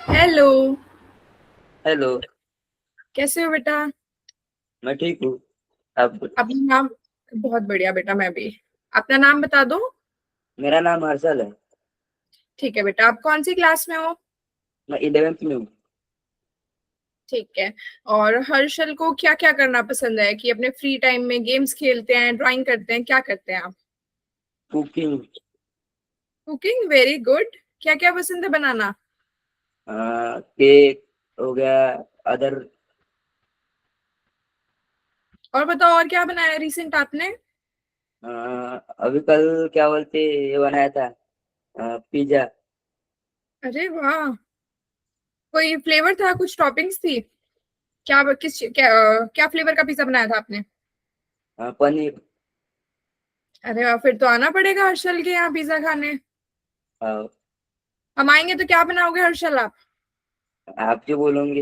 Hello. Hello. कैसे हो बेटा? मैं ठीक हूँ। आप? अपना नाम? बहुत बढ़िया बेटा, मैं भी। अपना नाम बता दो। मेरा नाम हर्षल है। ठीक है बेटा, आप कौन सी क्लास में हो? मैं 11th में हूँ। ठीक है। और हर्षल को क्या क्या करना पसंद है कि अपने फ्री टाइम में गेम्स खेलते हैं, ड्राइंग करते हैं, क्या करते हैं आप? कुकिंग। Cooking, very good. क्या क्या पसंद है बनाना? केक हो गया। अदर। और बताओ, और क्या बनाया रिसेंट आपने? अभी कल क्या बोलते, ये बनाया था, पिज्जा। अरे वाह। कोई फ्लेवर था, कुछ टॉपिंग्स थी? क्या फ्लेवर का पिज्जा बनाया था आपने? पनीर। अरे वाह, फिर तो आना पड़ेगा हर्षल के यहाँ पिज्जा खाने। अ, हम आएंगे तो क्या बनाओगे हर्षल आप? आप जो बोलोगे।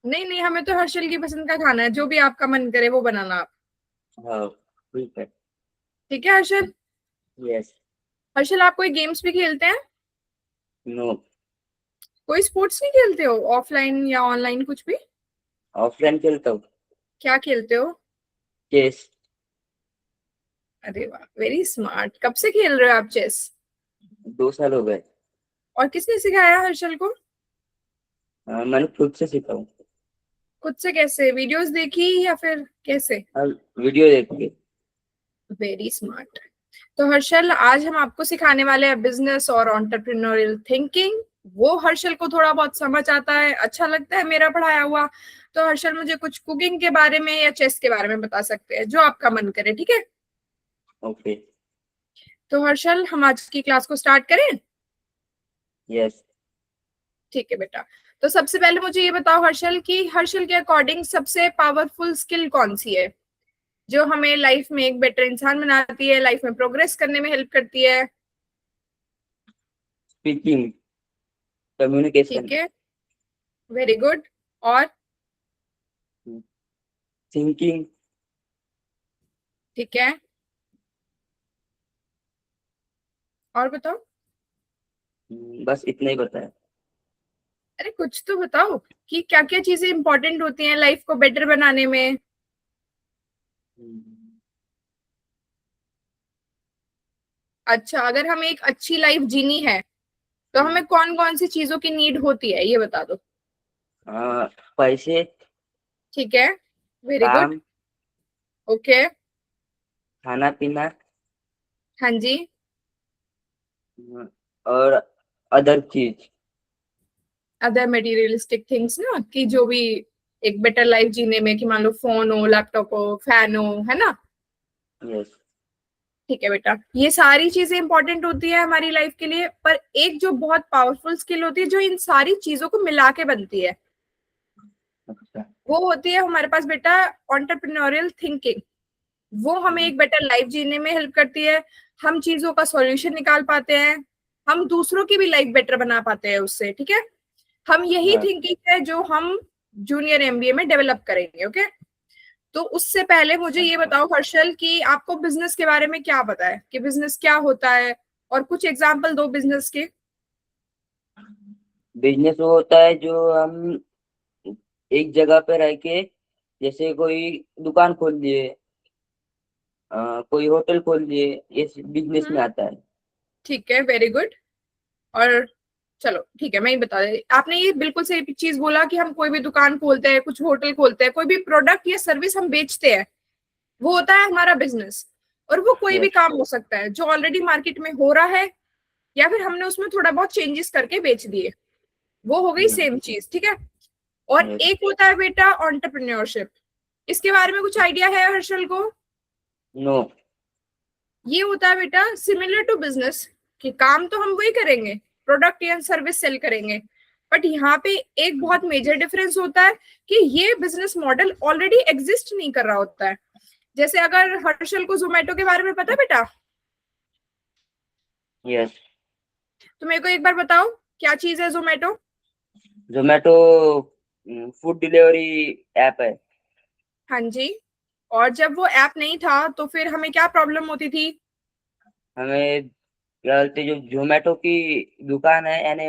नहीं नहीं, हमें तो हर्षल की पसंद का खाना है, जो भी आपका मन करे वो बनाना आप। हाँ, ठीक है। ठीक है हर्षल। यस। हर्षल, आप कोई गेम्स भी खेलते हैं? नो। कोई स्पोर्ट्स नहीं खेलते हो, ऑफलाइन या ऑनलाइन कुछ भी? ऑफलाइन खेलता हूँ। क्या खेलते हो? चेस। अरे वाह, वेरी स्मार्ट। कब से खेल रहे हो आप चेस? 2 साल हो गए। और किसने सिखाया हर्षल को? मैंने खुद से सीखा हूँ। खुद से कैसे, वीडियोस देखी या फिर कैसे? वीडियो देख के। Very smart. तो हर्षल, आज हम आपको सिखाने वाले हैं बिजनेस और एंटरप्रेन्योरियल थिंकिंग। वो हर्षल को थोड़ा बहुत समझ आता है, अच्छा लगता है मेरा पढ़ाया हुआ। तो हर्षल मुझे कुछ कुकिंग के बारे में या चेस के बारे में बता सकते हैं, जो आपका मन करे, ठीक है? ओके। तो हर्षल, हम आज की क्लास को स्टार्ट करें? यस। ठीक है बेटा। तो सबसे पहले मुझे ये बताओ हर्षल, कि हर्षल के अकॉर्डिंग सबसे पावरफुल स्किल कौन सी है, जो हमें लाइफ में एक बेटर इंसान बनाती है, लाइफ में प्रोग्रेस करने में हेल्प करती है? स्पीकिंग। कम्युनिकेशन। ठीक है, वेरी गुड। और? थिंकिंग। ठीक है। और बताओ। बस इतना ही बताया। अरे कुछ तो बताओ, कि क्या क्या चीजें इंपॉर्टेंट होती हैं लाइफ को बेटर बनाने में। हम्म, अच्छा, अगर हमें एक अच्छी लाइफ जीनी है तो हमें कौन कौन सी चीजों की नीड होती है, ये बता दो। पैसे। ठीक है, वेरी गुड। काम। ओके। खाना पीना। हाँ जी। और अदर चीज। अदर मटेरियलिस्टिक थिंग्स ना, कि जो भी एक बेटर लाइफ जीने में, कि मान लो फोन हो, लैपटॉप हो, फैन हो, है ना? यस। ठीक है बेटा, ये सारी चीजें इंपॉर्टेंट होती है हमारी लाइफ के लिए, पर एक जो बहुत पावरफुल स्किल होती है जो इन सारी चीजों को मिला के बनती है, अच्छा। वो होती है हमारे पास बेटा एंटरप्रेन्योरियल थिंकिंग। वो हमें हम्म, एक बेटर लाइफ जीने में हेल्प करती है। हम चीजों का सॉल्यूशन निकाल पाते हैं। हम दूसरों की भी लाइफ बेटर बना पाते हैं उससे, ठीक है? हम यही हाँ। थिंकिंग है जो हम जूनियर एमबीए में डेवलप करेंगे, ओके? तो उससे पहले मुझे ये बताओ हर्षल, कि आपको बिजनेस के बारे में क्या पता है, कि बिजनेस क्या होता है, और कुछ एग्जांपल दो बिजनेस के। बिजनेस वो होता है जो हम एक जगह पे रह के, जैसे कोई दुकान खोल लिए, कोई होटल खोल लिए, ये बिजनेस में हम्म। आता है। ठीक है, वेरी गुड। और चलो ठीक है, मैं ही बता दे, आपने ये बिल्कुल सही चीज बोला कि हम कोई भी दुकान खोलते हैं, कुछ होटल खोलते हैं, कोई भी प्रोडक्ट या सर्विस हम बेचते हैं, वो होता है हमारा बिजनेस। और वो कोई भी यस। काम हो सकता है जो ऑलरेडी मार्केट में हो रहा है, या फिर हमने उसमें थोड़ा बहुत चेंजेस करके बेच दिए। वो हो गई सेम चीज, ठीक है? और यस। एक होता है बेटा एंटरप्रेन्योरशिप। इसके बारे में कुछ आइडिया है हर्षल को? नो। ये होता है बेटा सिमिलर टू बिजनेस, कि काम तो हम वही करेंगे, प्रोडक्ट या सर्विस सेल करेंगे, बट यहाँ पे एक बहुत मेजर डिफरेंस होता है, कि ये बिजनेस मॉडल ऑलरेडी एग्जिस्ट नहीं कर रहा होता है। जैसे अगर हर्षल को जोमेटो के बारे में पता है बेटा, यस। तो मेरे को एक बार बताओ, क्या चीज है Zomato? Zomato food delivery app है। हाँ जी। और जब वो ऐप नहीं था तो फिर हमें क्या प्रॉब्लम होती थी? हमें क्या बोलते, जो जोमेटो की दुकान है यानी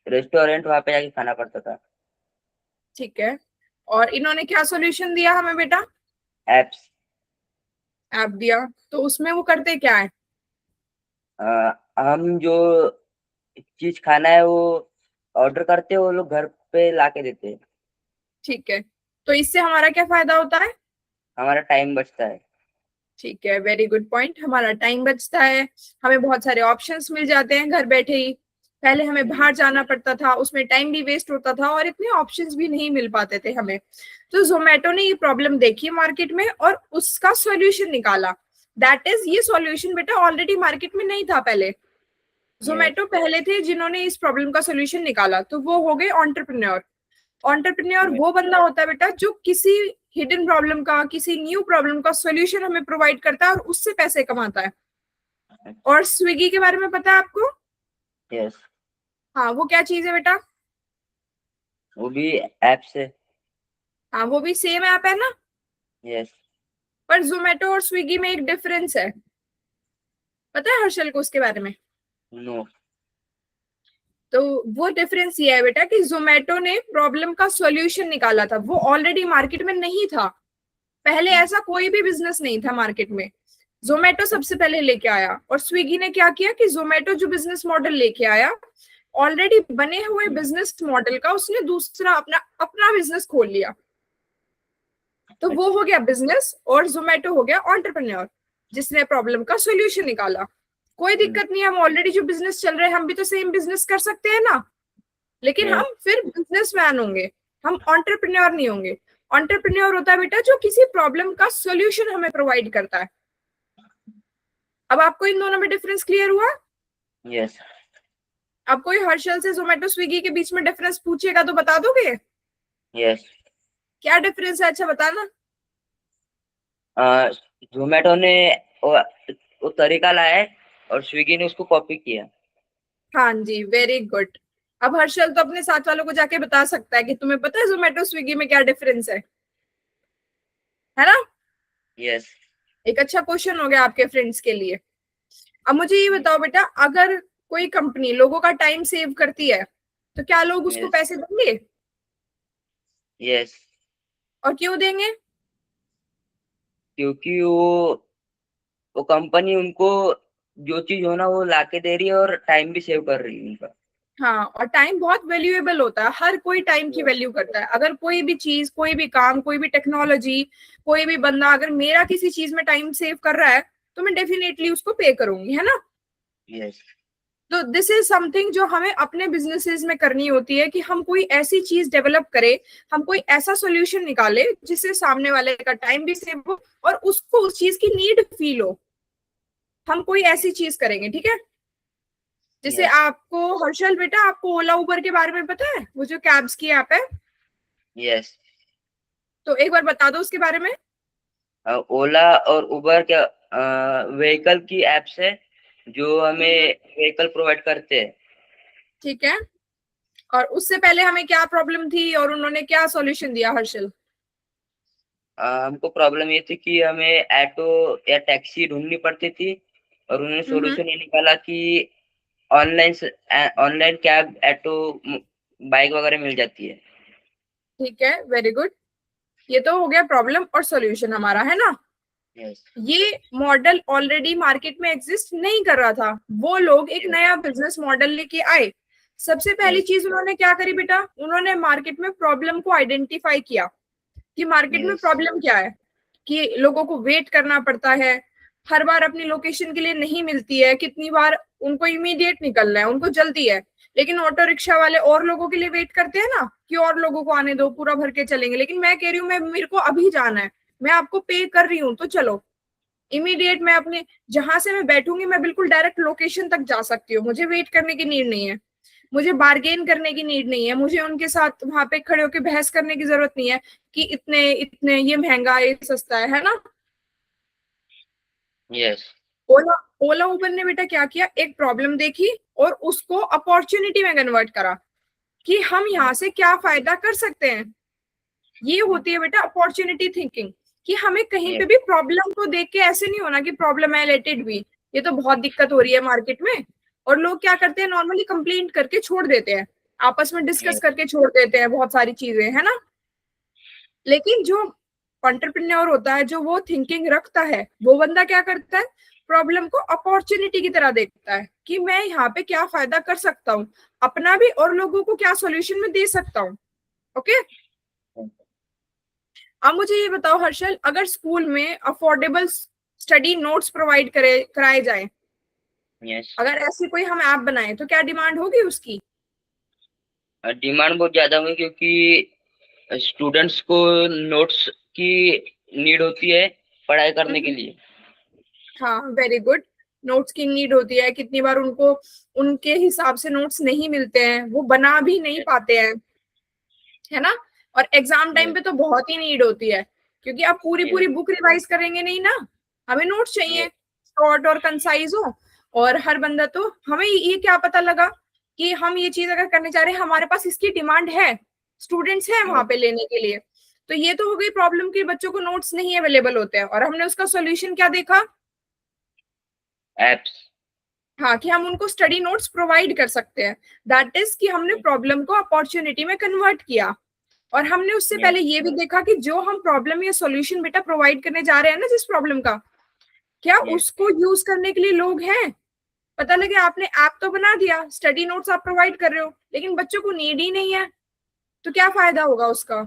रेस्टोरेंट वहां पे जाके खाना पड़ता था। ठीक है, और इन्होंने क्या सॉल्यूशन दिया हमें बेटा? एप्स। ऐप दिया। तो उसमें वो करते क्या है? हम जो चीज खाना है वो ऑर्डर करते हैं, वो लोग घर पे ला के देते हैं। ठीक है, तो इससे हमारा क्या फायदा होता है? हमारा टाइम बचता है। ठीक है, वेरी गुड पॉइंट। हमारा टाइम बचता है, हमें बहुत सारे ऑप्शंस मिल जाते हैं घर बैठे ही। पहले हमें हम्म, बाहर जाना पड़ता था, उसमें टाइम भी वेस्ट होता था और इतने ऑप्शंस भी नहीं मिल पाते थे हमें। तो जोमेटो ने ये प्रॉब्लम देखी मार्केट में और उसका सॉल्यूशन निकाला। दैट इज, ये सॉल्यूशन बेटा ऑलरेडी मार्केट में नहीं था पहले। यस। जोमेटो पहले थे जिन्होंने इस प्रॉब्लम का सॉल्यूशन निकाला, तो वो हो गए एंटरप्रेन्योर। Entrepreneur yes. वो बंदा होता है बेटा जो किसी हिडन प्रॉब्लम का, किसी न्यू प्रॉब्लम का सॉल्यूशन हमें प्रोवाइड करता है और उससे पैसे कमाता है। और स्विगी के बारे में पता है आपको? यस। हाँ, वो क्या चीज है बेटा? वो भी ऐप से। हाँ, वो भी सेम ऐप है ना। यस। पर जोमेटो और स्विगी में एक डिफरेंस है, पता है हर्षल को उसके बारे में? नो। तो वो डिफरेंस ये है बेटा कि जोमेटो ने प्रॉब्लम का सॉल्यूशन निकाला था, वो ऑलरेडी मार्केट में नहीं था। पहले ऐसा कोई भी बिजनेस नहीं था मार्केट में, जोमेटो सबसे पहले लेके आया। और स्विगी ने क्या किया कि जोमेटो जो बिजनेस मॉडल लेके आया, ऑलरेडी बने हुए बिजनेस मॉडल का उसने दूसरा अपना अपना बिजनेस खोल लिया। तो वो हो गया बिजनेस और जोमेटो हो गया एंटरप्रेन्योर, जिसने प्रॉब्लम का सॉल्यूशन निकाला। कोई दिक्कत नहीं, हम ऑलरेडी जो बिजनेस चल रहे हैं हम भी तो सेम बिजनेस कर सकते हैं ना, लेकिन यस। हम फिर बिजनेसमैन होंगे, हम एंटरप्रेन्योर नहीं होंगे। एंटरप्रेन्योर होता है बेटा जो किसी प्रॉब्लम का सॉल्यूशन हमें प्रोवाइड करता है। अब आपको इन दोनों में डिफरेंस क्लियर हुआ? यस। अब कोई हर्षल से जोमेटो स्विगी के बीच में डिफरेंस पूछेगा तो बता दोगे? यस। क्या डिफरेंस है, अच्छा बताना। जोमेटो ने वो, वो तरीका लाया है और स्विगी ने उसको कॉपी किया। हाँ जी, वेरी गुड। अब हर्षल तो अपने साथ वालों को जाके बता सकता है कि तुम्हें पता है जोमेटो स्विगी में क्या डिफरेंस है ना? यस। एक अच्छा क्वेश्चन हो गया आपके फ्रेंड्स के लिए। अब मुझे ये बताओ बेटा, अगर कोई कंपनी लोगों का टाइम सेव करती है तो क्या लोग उसको यस। पैसे देंगे? यस। और क्यों देंगे? क्योंकि वो कंपनी उनको जो चीज होना वो लाके दे रही है और टाइम भी सेव कर रही है उनका। हाँ, और टाइम बहुत वैल्यूएबल होता है, हर कोई टाइम की यस। वैल्यू करता है। अगर कोई भी चीज, कोई भी काम, कोई भी टेक्नोलॉजी, कोई भी बंदा अगर मेरा किसी चीज में टाइम सेव कर रहा है तो मैं डेफिनेटली उसको पे करूंगी, है ना? यस। तो दिस इज समथिंग जो हमें अपने बिजनेसेस में करनी होती है कि हम कोई ऐसी चीज डेवलप करें, हम कोई ऐसा सॉल्यूशन निकाले जिससे सामने वाले का टाइम भी सेव हो और उसको उस चीज की नीड फील हो। हम कोई ऐसी चीज करेंगे, ठीक है? जैसे यस। आपको हर्षल बेटा, आपको ओला उबर के बारे में पता है, वो जो कैब्स की ऐप है? यस। तो एक बार बता दो उसके बारे में। ओला और उबर क्या व्हीकल की एप्स है जो हमें हम्म, व्हीकल प्रोवाइड करते हैं। ठीक है। और उससे पहले हमें क्या प्रॉब्लम थी और उन्होंने क्या सॉल्यूशन दिया हर्षल? हमको प्रॉब्लम ये थी कि हमें ऑटो या टैक्सी ढूंढनी पड़ती थी, और उन्होंने हम्म, सॉल्यूशन ये निकाला कि online online cab, auto, bike वगैरह मिल जाती है। ठीक है, वेरी गुड। ये तो हो गया प्रॉब्लम और सॉल्यूशन हमारा, है ना? यस। ये मॉडल ऑलरेडी मार्केट में एग्जिस्ट नहीं कर रहा था, वो लोग एक यस। नया बिजनेस मॉडल लेके आए। सबसे पहली यस। चीज उन्होंने क्या करी बेटा, उन्होंने मार्केट में प्रॉब्लम को आइडेंटिफाई किया कि मार्केट में यस। प्रॉब्लम क्या है। कि लोगों को वेट करना पड़ता है, हर बार अपनी लोकेशन के लिए नहीं मिलती है, कितनी बार उनको इमीडिएट निकलना है, उनको जल्दी है, लेकिन ऑटो रिक्शा वाले और लोगों के लिए वेट करते हैं ना कि और लोगों को आने दो, पूरा भर के चलेंगे। लेकिन मैं कह रही हूँ, मैं मेरे को अभी जाना है, मैं आपको पे कर रही हूँ तो चलो इमीडिएट, मैं अपने जहां से मैं बैठूंगी मैं बिल्कुल डायरेक्ट लोकेशन तक जा सकती हूँ, मुझे वेट करने की नीड नहीं है, मुझे बार्गेन करने की नीड नहीं है, मुझे उनके साथ वहां पे खड़े होकर बहस करने की जरूरत नहीं है कि इतने इतने ये महंगा है, ये सस्ता है ना? यस। ओला ओला उबर ने बेटा क्या किया, एक प्रॉब्लम देखी और उसको अपॉर्चुनिटी में कन्वर्ट करा कि हम यहाँ से क्या फायदा कर सकते हैं। ये होती है बेटा अपॉर्चुनिटी थिंकिंग, कि हमें कहीं पे यस। भी प्रॉब्लम को देख के ऐसे नहीं होना कि प्रॉब्लम है, लेट इट बी, ये तो बहुत दिक्कत हो रही है मार्केट में। और लोग क्या करते हैं, नॉर्मली कंप्लेंट करके छोड़ देते हैं। आपस में डिस्कस करके छोड़ देते हैं बहुत सारी चीजें, है ना। लेकिन जो एंटरप्रेन्योर होता है, जो वो थिंकिंग रखता है, वो बंदा क्या करता है, प्रॉब्लम को अपॉर्चुनिटी की तरह देखता है कि मैं यहाँ पे क्या फायदा कर सकता हूँ, अपना भी और लोगों को क्या सॉल्यूशन में दे सकता हूँ। ओके। अब मुझे ये बताओ हर्षल, अगर स्कूल में अफोर्डेबल स्टडी नोट्स प्रोवाइड कराए जाए, यस। अगर ऐसी कोई हम ऐप बनाए, तो क्या डिमांड होगी उसकी? डिमांड बहुत ज्यादा हुई, क्योंकि स्टूडेंट्स को नोट्स की नीड होती है पढ़ाई करने के हम्म, लिए। हाँ, वेरी गुड। नोट्स की नीड होती है, कितनी बार उनको उनके हिसाब से नोट्स नहीं मिलते हैं, वो बना भी नहीं पाते हैं, है ना। और एग्जाम टाइम यस। पे तो बहुत ही नीड होती है, क्योंकि आप पूरी यस। पूरी बुक रिवाइज करेंगे नहीं ना, हमें नोट्स चाहिए यस। शॉर्ट और कंसाइज हो। और हर बंदा, तो हमें ये क्या पता लगा कि हम ये चीज अगर करने जा रहे हैं, हमारे पास इसकी डिमांड है, स्टूडेंट्स हैं वहां पे लेने के लिए। तो ये तो हो गई प्रॉब्लम कि बच्चों को नोट्स नहीं अवेलेबल होते हैं, और हमने उसका सोल्यूशन क्या देखा, एप्स। हाँ, कि हम उनको स्टडी नोट्स प्रोवाइड कर सकते हैं। दैट इज कि हमने प्रॉब्लम को अपॉर्चुनिटी में कन्वर्ट किया। और हमने उससे पहले यस। ये भी देखा कि जो हम प्रॉब्लम या सॉल्यूशन बेटा प्रोवाइड करने जा रहे हैं ना, जिस प्रॉब्लम का, क्या यस। उसको यूज करने के लिए लोग हैं। पता लगे आपने ऐप तो बना दिया, स्टडी नोट्स आप प्रोवाइड कर रहे हो, लेकिन बच्चों को नीड ही नहीं है, तो क्या फायदा होगा उसका?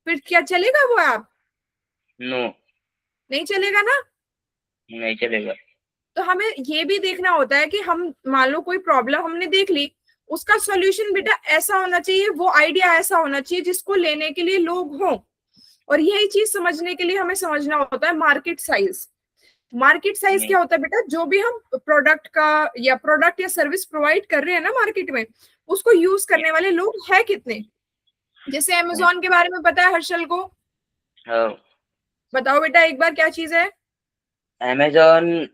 फिर क्या चलेगा वो ऐप? नो। नहीं चलेगा ना। नहीं चलेगा। तो हमें ये भी देखना होता है कि हम, मान लो कोई प्रॉब्लम हमने देख ली, उसका सॉल्यूशन बेटा ऐसा होना चाहिए, वो आइडिया ऐसा होना चाहिए जिसको लेने के लिए लोग हों। और यही चीज समझने के लिए हमें समझना होता है मार्केट साइज। मार्केट साइज नहीं। क्या होता है बेटा, जो भी हम प्रोडक्ट या सर्विस प्रोवाइड कर रहे हैं ना मार्केट में, उसको यूज करने वाले लोग हैं कितने। जैसे अमेजोन के बारे में पता है हर्षल को? हाँ। बताओ बेटा एक बार, क्या चीज है? अमेजोन।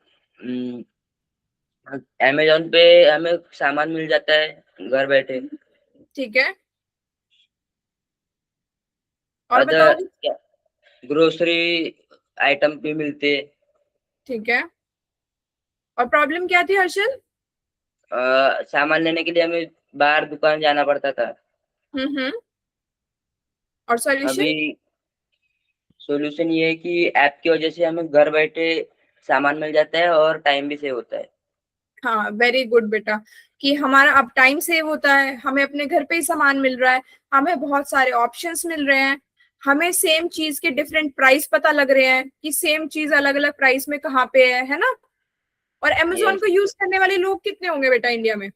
अमेजोन पे हमें सामान मिल जाता है घर बैठे। ठीक है, और अदर बताओ। ग्रोसरी आइटम भी मिलते। ठीक है, और प्रॉब्लम क्या थी हर्षल? सामान लेने के लिए हमें बाहर दुकान जाना पड़ता था। हम्म। और अभी सॉल्यूशन? सॉल्यूशन ये है कि ऐप की वजह से हमें घर बैठे सामान मिल जाता है और टाइम भी सेव होता है। हाँ, वेरी गुड बेटा, कि हमारा अब टाइम सेव होता है, हमें अपने घर पे ही सामान मिल रहा है, हमें बहुत सारे ऑप्शंस मिल रहे हैं, हमें सेम चीज के डिफरेंट प्राइस पता लग रहे हैं कि सेम चीज अलग अलग प्राइस में कहाँ पे है ना। और अमेजोन यस। को यूज करने वाले लोग कितने होंगे बेटा इंडिया में?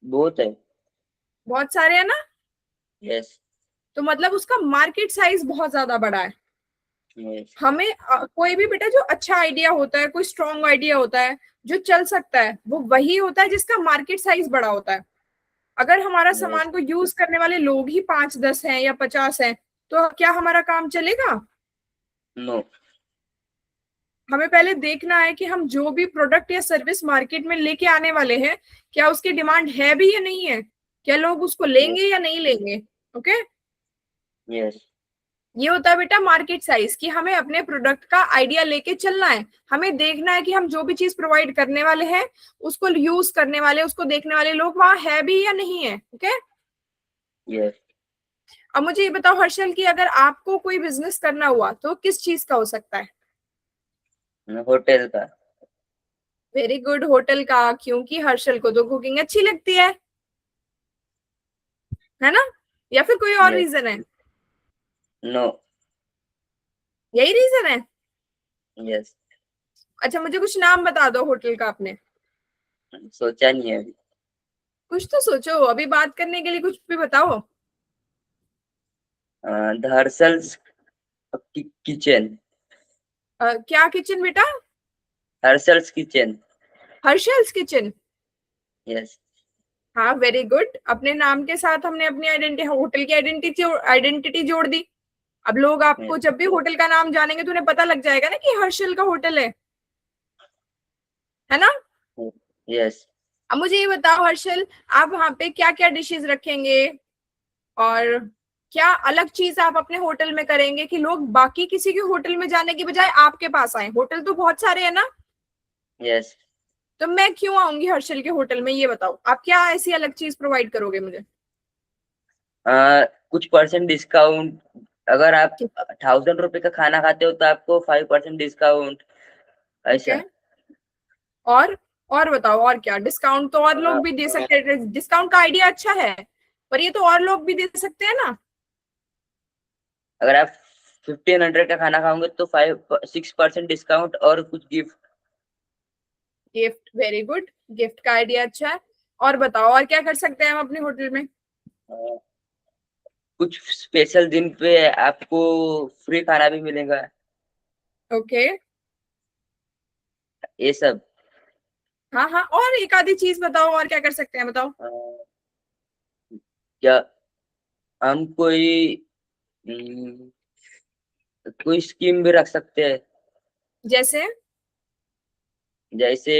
बहुत है। बहुत सारे है ना। यस। तो मतलब उसका मार्केट साइज बहुत ज्यादा बड़ा है। यस। हमें कोई भी बेटा जो अच्छा आइडिया होता है, कोई स्ट्रॉन्ग आइडिया होता है, जो चल सकता है, वो वही होता है जिसका मार्केट साइज बड़ा होता है। अगर हमारा यस। सामान को यूज करने वाले लोग ही 5-10 हैं या 50 हैं, तो क्या हमारा काम चलेगा? नो। हमें पहले देखना है कि हम जो भी प्रोडक्ट या सर्विस मार्केट में लेके आने वाले हैं, क्या उसकी डिमांड है भी या नहीं है, क्या लोग उसको यस। लेंगे या नहीं लेंगे। ओके। यस। ये होता है बेटा मार्केट साइज, कि हमें अपने प्रोडक्ट का आइडिया लेके चलना है। हमें देखना है कि हम जो भी चीज प्रोवाइड करने वाले हैं, उसको यूज करने वाले, उसको देखने वाले लोग वहां है भी या नहीं है। ओके। यस। अब मुझे ये बताओ हर्षल, कि अगर आपको कोई बिजनेस करना हुआ तो किस चीज का हो सकता है? होटल का। वेरी गुड, होटल का, क्योंकि हर्षल को तो कुकिंग अच्छी लगती है ना। या फिर कोई और यस। रीजन है? नो। यही रीजन है? यस। अच्छा, मुझे कुछ नाम बता दो होटल का अपने। सोचा नहीं है अभी। कुछ तो सोचो, अभी बात करने के लिए कुछ भी बताओ। The Harshal's kitchen. क्या किचन बेटा? Harshal's kitchen. Harshal's kitchen. Yes. हाँ, वेरी गुड, अपने नाम के साथ हमने अपनी आइडेंटिटी, होटल की आइडेंटिटी जोड़ दी। अब लोग आपको जब भी होटल का नाम जानेंगे तो उन्हें पता लग जाएगा ना कि हर्षल का होटल है ना। यस। अब मुझे ये बताओ हर्षल, आप वहां पे क्या क्या डिशेस रखेंगे, और क्या अलग चीज आप अपने होटल में करेंगे कि लोग बाकी किसी के होटल में जाने की बजाय आपके पास आए? होटल तो बहुत सारे हैं ना। यस। तो मैं क्यों आऊंगी हर्षल के होटल में, ये बताओ आप क्या ऐसी अलग चीज प्रोवाइड करोगे मुझे? कुछ परसेंट डिस्काउंट, अगर आप 1,000 रुपए का खाना खाते हो तो आपको 5% डिस्काउंट, ठीक ऐसा। है। और और बताओ और क्या डिस्काउंट, तो और लोग भी दे सकते हैं, डिस्काउंट का आइडिया अच्छा है, पर ये तो और लोग भी दे सकते हैं ना। अगर आप 1,500 का खाना खाओगे तो 6% डिस्काउंट और कुछ gift. Gift, very good, gift का आइडिया अच्छा है। और बताओ और क्या कर सकते हैं हम अपने होटल में? कुछ स्पेशल दिन पे आपको फ्री खाना भी मिलेगा, ओके। ये सब। हाँ हाँ, और एक आधी चीज बताओ, और क्या कर सकते हैं बताओ। अ, क्या हम कोई स्कीम भी रख सकते हैं, जैसे? जैसे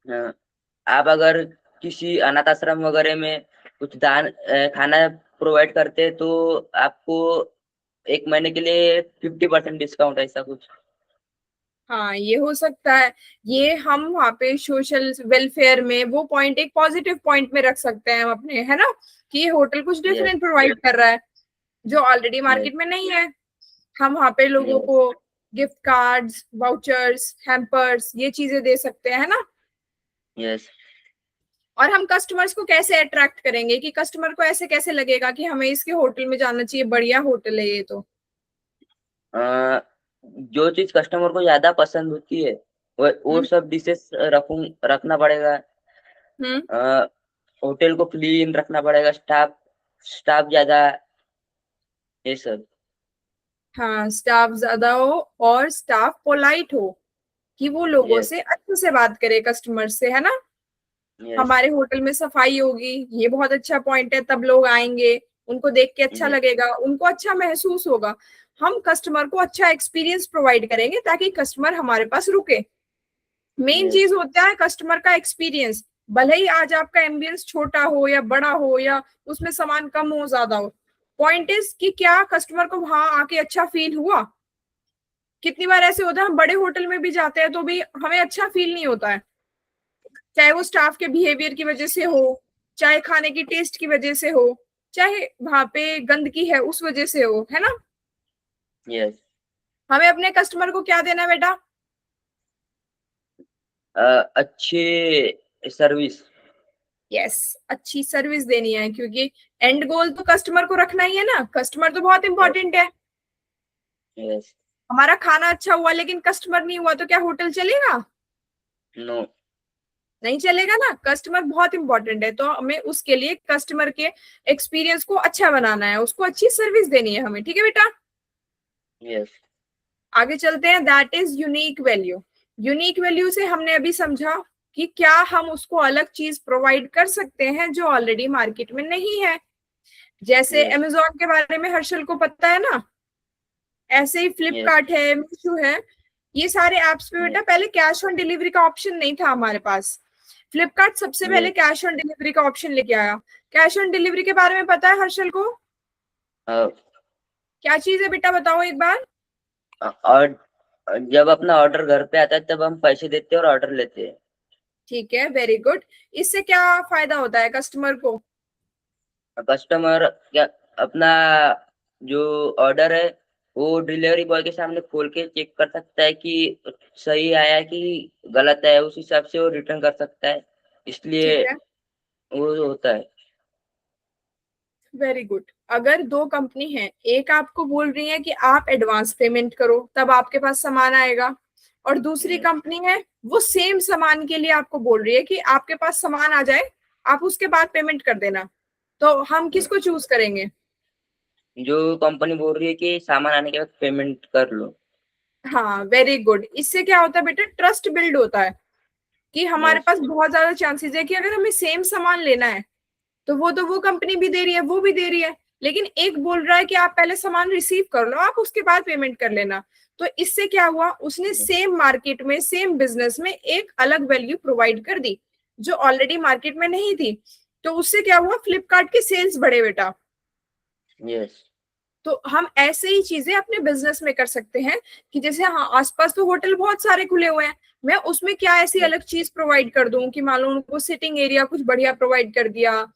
अ, आप अगर किसी अनाथ आश्रम वगैरह में कुछ खाना प्रोवाइड करते हैं तो आपको 1 महीने के लिए 50% डिस्काउंट, ऐसा कुछ। हाँ ये हो सकता है। ये हम वहाँ पे सोशल वेलफेयर में वो पॉइंट एक पॉजिटिव पॉइंट में रख सकते हैं हम अपने, है ना, कि ये होटल कुछ यस, डिफरेंट प्रोवाइड कर रहा है जो ऑलरेडी यस, मार्केट में नहीं है। हम वहाँ पे लोगों यस, को गिफ्ट कार्ड्स, वाउचर्स, हैम्पर्स, ये चीजें दे सकते हैं, है ना। यस। और हम कस्टमर्स को कैसे अट्रैक्ट करेंगे कि कस्टमर को ऐसे कैसे लगेगा कि हमें इसके होटल में जाना चाहिए, बढ़िया होटल है ये तो। अ, जो चीज कस्टमर को ज्यादा पसंद होती है वो हम्म सब डिशेस रखना पड़ेगा। हम्म। अ, होटल को क्लीन रखना पड़ेगा, स्टाफ स्टाफ ज्यादा, ये सब। हाँ, स्टाफ ज्यादा हो और स्टाफ पोलाइट हो, कि वो लोगों यस, से अच्छे से बात करे, कस्टमर से, है ना। यस, हमारे होटल में सफाई होगी, ये बहुत अच्छा पॉइंट है, तब लोग आएंगे, उनको देख के अच्छा यस, लगेगा, उनको अच्छा महसूस होगा। हम कस्टमर को अच्छा एक्सपीरियंस प्रोवाइड करेंगे ताकि कस्टमर हमारे पास रुके। मेन यस, चीज होता है कस्टमर का एक्सपीरियंस। भले ही आज आपका एम्बियंस छोटा हो या बड़ा हो या उसमें सामान कम हो ज्यादा हो, पॉइंट इज कि क्या कस्टमर को वहां आके अच्छा फील हुआ। कितनी बार ऐसे होता है हम बड़े होटल में भी जाते हैं तो भी हमें अच्छा फील नहीं होता है, चाहे वो स्टाफ के बिहेवियर की वजह से हो, चाहे खाने की टेस्ट की वजह से हो, चाहे वहां पे गंदगी है उस वजह से हो, है ना। यस। हमें अपने कस्टमर को क्या देना है बेटा? अच्छी सर्विस। यस, अच्छी सर्विस देनी है, क्योंकि एंड गोल तो कस्टमर को रखना ही है ना, कस्टमर तो बहुत इंपॉर्टेंट है। यस। हमारा खाना अच्छा हुआ लेकिन कस्टमर नहीं हुआ तो क्या होटल चलेगा? नो। नहीं चलेगा ना, कस्टमर बहुत इंपॉर्टेंट है, तो हमें उसके लिए कस्टमर के एक्सपीरियंस को अच्छा बनाना है, उसको अच्छी सर्विस देनी है हमें, ठीक है बेटा। यस, आगे चलते हैं, that is unique value. Unique value से हमने अभी समझा कि क्या हम उसको अलग चीज प्रोवाइड कर सकते हैं जो ऑलरेडी मार्केट में नहीं है। जैसे यस, अमेजोन के बारे में हर्षल को पता है ना, ऐसे ही यस, फ्लिपकार्ट है, मीशो है, ये सारे एप्स पे बेटा यस, पहले कैश ऑन डिलीवरी का ऑप्शन नहीं था हमारे पास। फ्लिपकार्ट सबसे पहले यस। कैश ऑन डिलीवरी का ऑप्शन लेके आया। कैश ऑन डिलीवरी के बारे में पता है हर्षल को? क्या चीज है बेटा, बताओ एक बार। और जब अपना ऑर्डर घर पे आता है तब हम पैसे देते हैं और ऑर्डर लेते हैं। ठीक है, वेरी गुड। इससे क्या फायदा होता है कस्टमर को? कस्टमर क्या अपना जो ऑर्डर है वो डिलीवरी बॉय के सामने खोल के चेक कर सकता है कि सही आया है कि गलत है, उस हिसाब से वो रिटर्न कर सकता है, इसलिए ठीक है, वो होता है। Very good. अगर दो कंपनी है, एक आपको बोल रही है कि आप एडवांस पेमेंट करो तब आपके पास सामान आएगा, और दूसरी यस। कंपनी है वो सेम सामान के लिए आपको बोल रही है कि आपके पास सामान आ जाए, आप उसके बाद पेमेंट कर देना, तो हम किसको चूज करेंगे? जो कंपनी बोल रही है कि सामान आने के बाद पेमेंट कर लो। हाँ, वेरी गुड। इससे क्या होता है बेटा, ट्रस्ट बिल्ड होता है, कि हमारे यस, पास बहुत ज्यादा चांसेस है कि अगर हमें सेम सामान लेना है तो वो कंपनी भी दे रही है, वो भी दे रही है, लेकिन एक बोल रहा है कि आप पहले सामान रिसीव कर लो, आप उसके बाद पेमेंट कर लेना। तो इससे क्या हुआ, उसने सेम मार्केट में सेम बिजनेस में एक अलग वैल्यू प्रोवाइड कर दी जो ऑलरेडी मार्केट में नहीं थी। तो उससे क्या हुआ, फ्लिपकार्ट के सेल्स बढ़े बेटा। यस, तो हम ऐसे ही चीजें अपने बिजनेस में कर सकते हैं कि जैसे हाँ आसपास तो होटल बहुत सारे खुले हुए हैं, मैं उसमें क्या ऐसी अलग चीज प्रोवाइड कर दूं कि मान लो उनको सिटिंग एरिया कुछ बढ़िया प्रोवाइड कर दिया,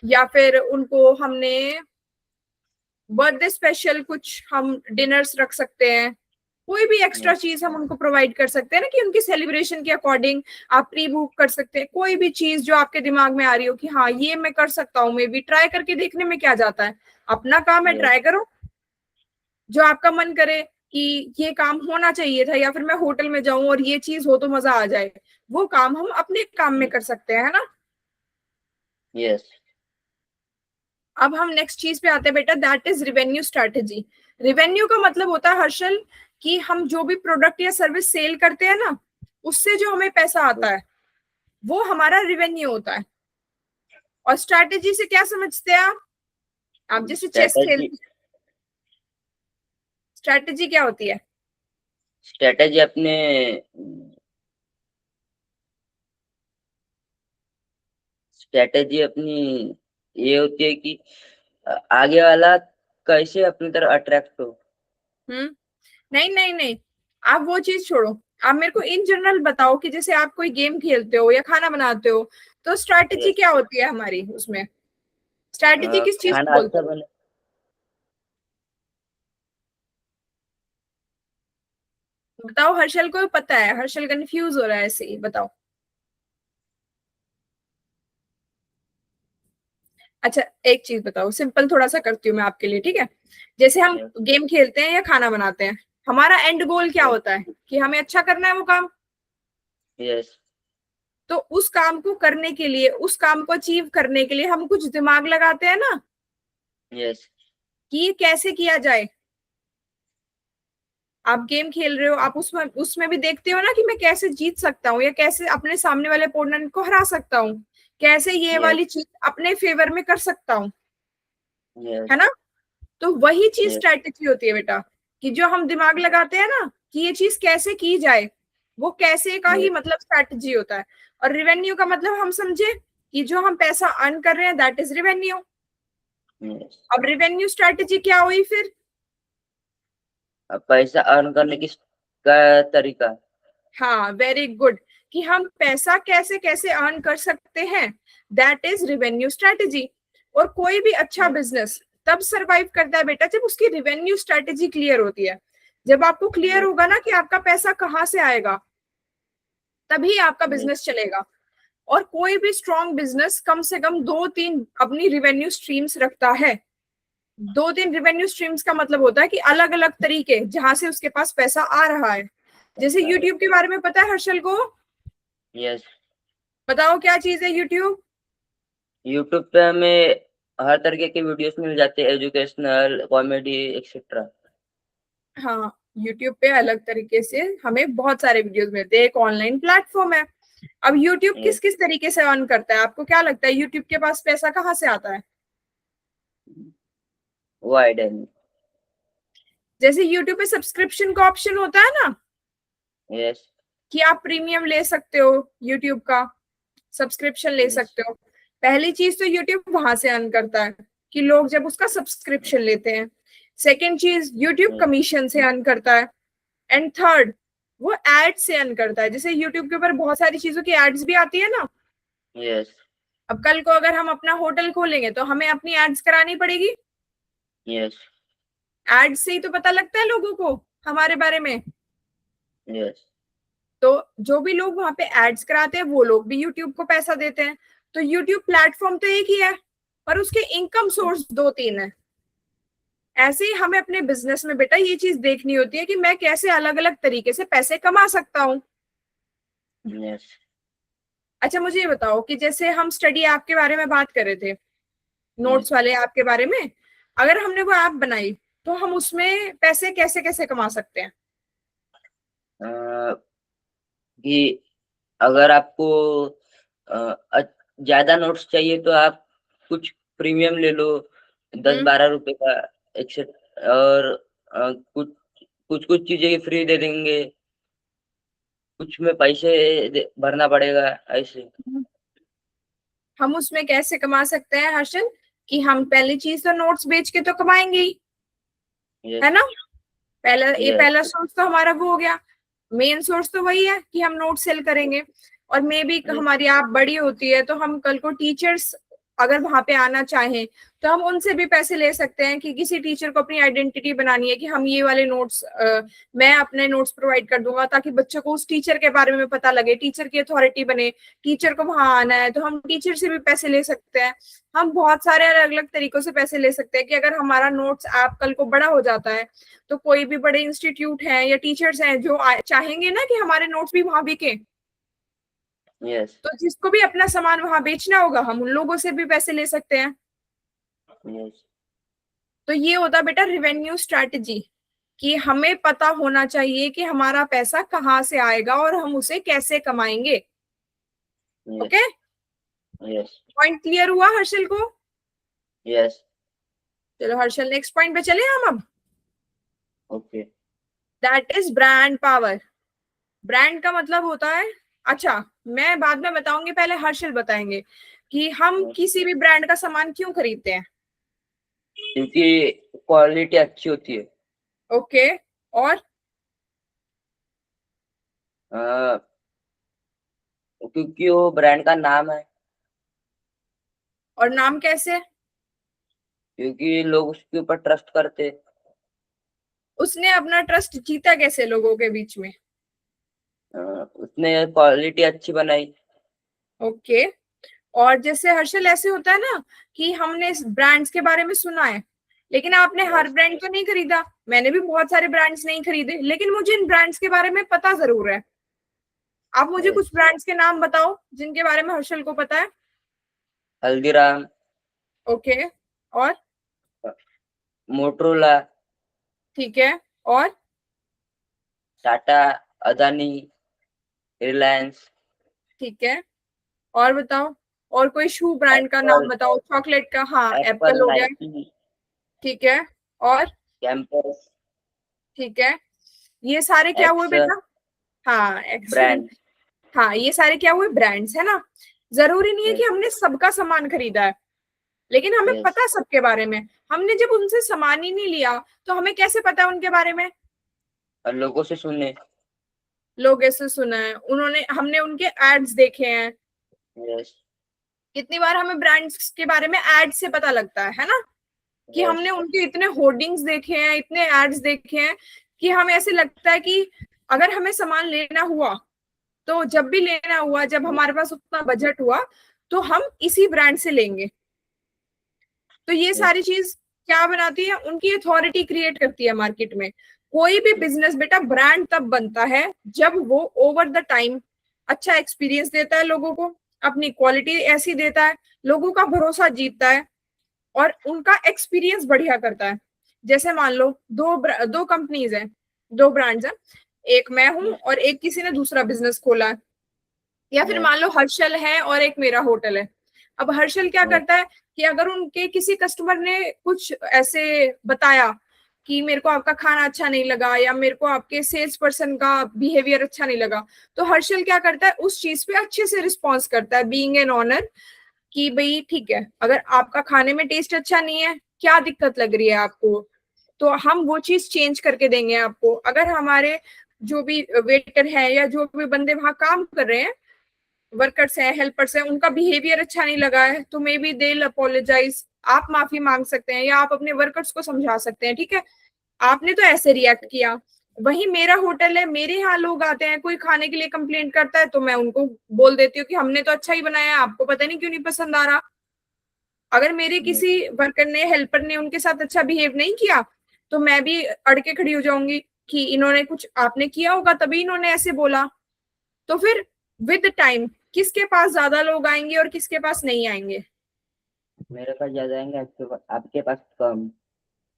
या फिर उनको हमने बर्थडे स्पेशल कुछ हम डिनर्स रख सकते हैं, कोई भी एक्स्ट्रा चीज हम उनको प्रोवाइड कर सकते हैं ना, कि उनकी सेलिब्रेशन के अकॉर्डिंग आप प्री बुक कर सकते हैं कोई भी चीज जो आपके दिमाग में आ रही हो कि हाँ ये मैं कर सकता हूँ, मे बी ट्राई करके देखने में क्या जाता है, अपना काम है ट्राई करो। जो आपका मन करे कि ये काम होना चाहिए था, या फिर मैं होटल में जाऊं और ये चीज हो तो मजा आ जाए, वो काम हम अपने काम में कर सकते हैं, है ना। यस। अब हम नेक्स्ट चीज पे आते हैं बेटा, that is revenue strategy. Revenue का मतलब होता है हर्षल कि हम जो भी प्रोडक्ट या सर्विस सेल करते हैं ना, उससे जो हमें पैसा आता है वो हमारा रिवेन्यू होता है। और स्ट्रैटेजी से क्या समझते हैं आप जैसे चेस स्ट्रेटेजी, खेलते, स्ट्रैटेजी क्या होती है? स्ट्रेटेजी अपने स्ट्रेटेजी अपनी ये होती है कि आगे वाला कैसे अपनी तरफ अट्रैक्ट हो। हम्म, नहीं नहीं नहीं, आप वो चीज छोड़ो, आप मेरे को इन जनरल बताओ कि जैसे आप कोई गेम खेलते हो या खाना बनाते हो, तो स्ट्रैटेजी यस। क्या होती है हमारी उसमें? स्ट्रैटेजी किस चीज को खाना बोलते अच्छा हैं? बने। बताओ, हर्षल को पता है, हर्षल कंफ्यूज हो रहा है, ऐसे ही बताओ। अच्छा एक चीज बताओ, सिंपल थोड़ा सा करती हूँ मैं आपके लिए, ठीक है। जैसे हम यस। गेम खेलते हैं या खाना बनाते हैं, हमारा एंड गोल क्या होता है कि हमें अच्छा करना है वो काम। यस। तो उस काम को करने के लिए, उस काम को अचीव करने के लिए हम कुछ दिमाग लगाते हैं ना, यस। कि ये कैसे किया जाए। आप गेम खेल रहे हो, आप उसमें उसमें भी देखते हो ना कि मैं कैसे जीत सकता हूँ, या कैसे अपने सामने वाले ओपोनेंट को हरा सकता हूँ, कैसे ये यस। वाली चीज अपने फेवर में कर सकता हूँ, यस। है ना। तो वही चीज यस। स्ट्रैटेजी होती है बेटा, कि जो हम दिमाग लगाते हैं ना कि ये चीज कैसे की जाए, वो कैसे का ही यस। मतलब स्ट्रैटेजी होता है। और रिवेन्यू का मतलब हम समझे कि जो हम पैसा अर्न कर रहे हैं दैट इज रिवेन्यू। यस। अब रिवेन्यू स्ट्रैटेजी क्या हुई फिर? अब पैसा अर्न करने की का तरीका। हाँ वेरी गुड, कि हम पैसा कैसे कैसे अर्न कर सकते हैं, दैट इज रिवेन्यू स्ट्रैटेजी। और कोई भी अच्छा यस। बिजनेस तब सरवाइव करता है बेटा जब उसकी रिवेन्यू स्ट्रैटेजी क्लियर होती है। जब आपको क्लियर यस। होगा ना कि आपका पैसा कहाँ से आएगा, तभी आपका यस। बिजनेस चलेगा। और कोई भी स्ट्रॉन्ग बिजनेस कम से कम दो तीन अपनी रिवेन्यू स्ट्रीम्स रखता है। दो तीन रिवेन्यू स्ट्रीम्स का मतलब होता है कि अलग अलग तरीके जहां से उसके पास पैसा आ रहा है। जैसे यूट्यूब के बारे में पता है हर्षल को? यस। बताओ क्या चीज है यूट्यूब? यूट्यूब पे हमें हर तरीके के वीडियोस मिल जाते हैं, एजुकेशनल, कॉमेडी, एक्सेट्रा। हाँ, यूट्यूब पे अलग तरीके से हमें बहुत सारे वीडियोस मिलते हैं, एक ऑनलाइन प्लेटफॉर्म है। अब यूट्यूब किस यस। किस तरीके से अर्न करता है, आपको क्या लगता है यूट्यूब के पास पैसा कहाँ से आता है? वो आइडिया नहीं। जैसे यूट्यूब पे सब्सक्रिप्शन का ऑप्शन होता है ना, यस। कि आप प्रीमियम ले सकते हो यूट्यूब का, सब्सक्रिप्शन ले यस। सकते हो। पहली चीज तो यूट्यूब वहां से अर्न करता है कि लोग जब उसका सब्सक्रिप्शन लेते हैं। सेकेंड चीज, यूट्यूब कमीशन से अर्न करता है। एंड थर्ड, वो एड से अर्न करता है। जैसे यूट्यूब के ऊपर बहुत सारी चीजों की एड्स भी आती है ना। यस। अब कल को अगर हम अपना होटल खोलेंगे तो हमें अपनी एड्स करानी पड़ेगी। यस। एड्स से ही तो पता लगता है लोगों को हमारे बारे में। यस। तो जो भी लोग वहां पे एड्स कराते हैं वो लोग भी यूट्यूब को पैसा देते हैं। तो यूट्यूब प्लेटफॉर्म तो एक ही है, पर उसके इनकम सोर्स दो तीन है। ऐसे ही हमें अपने बिजनेस में बेटा ये चीज देखनी होती है कि मैं कैसे अलग अलग तरीके से पैसे कमा सकता हूँ। यस। अच्छा मुझे ये बताओ कि जैसे हम स्टडी ऐप के बारे में बात कर रहे थे, यस। नोट्स वाले ऐप के बारे में, अगर हमने वो ऐप बनाई तो हम उसमें पैसे कैसे कैसे कमा सकते हैं? कि अगर आपको ज्यादा नोट्स चाहिए तो आप कुछ प्रीमियम ले लो, दस हम्म, बारह रुपए का, एक्सेट्रा। और कुछ कुछ कुछ चीजें फ्री दे देंगे, कुछ में पैसे भरना पड़ेगा, ऐसे। हम उसमें कैसे कमा सकते हैं हर्षल, कि हम पहली चीज तो नोट्स बेच के तो कमाएंगे ही। yes, है ना। yes, पहला सोर्स तो हमारा वो हो गया। मेन सोर्स तो वही है कि हम नोट सेल करेंगे। और मे बी yes, हमारी ऐप बड़ी होती है तो हम कल को टीचर्स अगर वहां पे आना चाहें तो हम उनसे भी पैसे ले सकते हैं कि किसी टीचर को अपनी आइडेंटिटी बनानी है कि हम ये वाले नोट्स मैं अपने नोट्स प्रोवाइड कर दूंगा ताकि बच्चों को उस टीचर के बारे में पता लगे, टीचर की अथॉरिटी बने, टीचर को वहां आना है तो हम टीचर से भी पैसे ले सकते हैं। हम बहुत सारे अलग अलग तरीकों से पैसे ले सकते हैं कि अगर हमारा नोट्स ऐप कल को बड़ा हो जाता है तो कोई भी बड़े इंस्टीट्यूट हैं या टीचर्स हैं जो चाहेंगे ना कि हमारे नोट्स भी वहां बिके, yes, तो जिसको भी अपना सामान वहां बेचना होगा हम उन लोगों से भी पैसे ले सकते हैं। yes, तो ये होता है बेटा रिवेन्यू स्ट्रेटजी, कि हमें पता होना चाहिए कि हमारा पैसा कहाँ से आएगा और हम उसे कैसे कमाएंगे। yes, okay, yes, point clear हुआ हर्षल को? yes, चलो हर्षल नेक्स्ट पॉइंट पे चले हम अब। okay, that is brand power. Brand का मतलब होता है, अच्छा मैं बाद में बताऊंगी, पहले हर्षल बताएंगे कि हम yes, किसी भी ब्रांड का सामान क्यों खरीदते हैं। क्योंकि क्वालिटी अच्छी होती है। ओके, और अ, क्योंकि वो ब्रांड का नाम है, और नाम कैसे? क्योंकि लोग उसके ऊपर ट्रस्ट करते। उसने अपना ट्रस्ट जीता कैसे लोगों के बीच में? उसने क्वालिटी अच्छी बनाई। ओके, और जैसे हर्षल ऐसे होता है ना कि हमने इस ब्रांड्स के बारे में सुना है लेकिन आपने हर यस, ब्रांड तो नहीं खरीदा, मैंने भी बहुत सारे ब्रांड्स नहीं खरीदे लेकिन मुझे इन ब्रांड्स के बारे में पता जरूर है। आप मुझे यस, कुछ ब्रांड्स के नाम बताओ जिनके बारे में हर्षल को पता है। हल्दीराम, ओके, और मोटरोला, ठीक है, और टाटा, अदानी, रिलायंस, ठीक है, और बताओ, और कोई शू ब्रांड का नाम एप्पल, बताओ, चॉकलेट का, हाँ एप्पल, एप्पल हो गया, नाइकी, ठीक है, और कैंपस, ठीक है, ये सारे क्या हुए एक्स बेटा? हाँ एक्सेल। ब्रांड। हाँ ये सारे क्या हुए? ब्रांड्स है ना। जरूरी नहीं है कि यस, हमने सबका सामान खरीदा है लेकिन हमें यस, पता सबके बारे में। हमने जब उनसे सामान ही नहीं लिया तो हमें कैसे पता उनके बारे में? और लोगों से सुने। लोग ऐसे सुना है, उन्होंने हमने उनके एड्स देखे हैं। यस, कितनी बार हमें ब्रांड्स के बारे में एड से पता लगता है ना, कि यस, हमने उनके इतने होर्डिंग्स देखे हैं, इतने एड्स देखे हैं कि हमें ऐसे लगता है कि अगर हमें सामान लेना हुआ तो जब भी लेना हुआ, जब हमारे पास उतना बजट हुआ तो हम इसी ब्रांड से लेंगे। तो ये यस, सारी चीज क्या बनाती है? उनकी अथॉरिटी क्रिएट करती है मार्केट में। कोई भी बिजनेस बेटा ब्रांड तब बनता है जब वो ओवर द टाइम अच्छा एक्सपीरियंस देता है लोगों को, अपनी क्वालिटी ऐसी देता है, लोगों का भरोसा जीतता है और उनका एक्सपीरियंस बढ़िया करता है। जैसे मान लो दो कंपनीज हैं, दो ब्रांड्स हैं, एक मैं हूं और एक किसी ने दूसरा बिजनेस खोला है। या फिर मान लो हर्षल है और एक मेरा होटल है। अब हर्षल क्या करता है कि अगर उनके किसी कस्टमर ने कुछ ऐसे बताया कि मेरे को आपका खाना अच्छा नहीं लगा या मेरे को आपके सेल्स पर्सन का बिहेवियर अच्छा नहीं लगा, तो हर्षल क्या करता है उस चीज पे अच्छे से रिस्पॉन्स करता है बीइंग एन ऑनर, कि भाई ठीक है अगर आपका खाने में टेस्ट अच्छा नहीं है, क्या दिक्कत लग रही है आपको, तो हम वो चीज चेंज करके देंगे आपको। अगर हमारे जो भी वेटर है या जो भी बंदे वहां काम कर रहे हैं, वर्कर्स हैं, हेल्पर्स हैं, उनका बिहेवियर अच्छा नहीं लगा है तो मे बी दे अपोलोजाइज, आप माफी मांग सकते हैं या आप अपने वर्कर्स को समझा सकते हैं, ठीक है आपने तो ऐसे रिएक्ट किया। वही मेरा होटल है, मेरे यहाँ लोग आते हैं, कोई खाने के लिए कंप्लेंट करता है तो मैं उनको बोल देती हूँ कि हमने तो अच्छा ही बनाया है, आपको पता नहीं क्यों नहीं पसंद आ रहा। अगर मेरे किसी वर्कर ने, हेल्पर ने उनके साथ अच्छा बिहेव नहीं किया तो मैं भी अड़के खड़ी हो जाऊंगी कि इन्होंने कुछ आपने किया होगा तभी इन्होंने ऐसे बोला। तो फिर विद टाइम किसके पास ज्यादा लोग आएंगे और किसके पास नहीं आएंगे? मेरे पास ज्यादा आएंगे, आपके पास कम।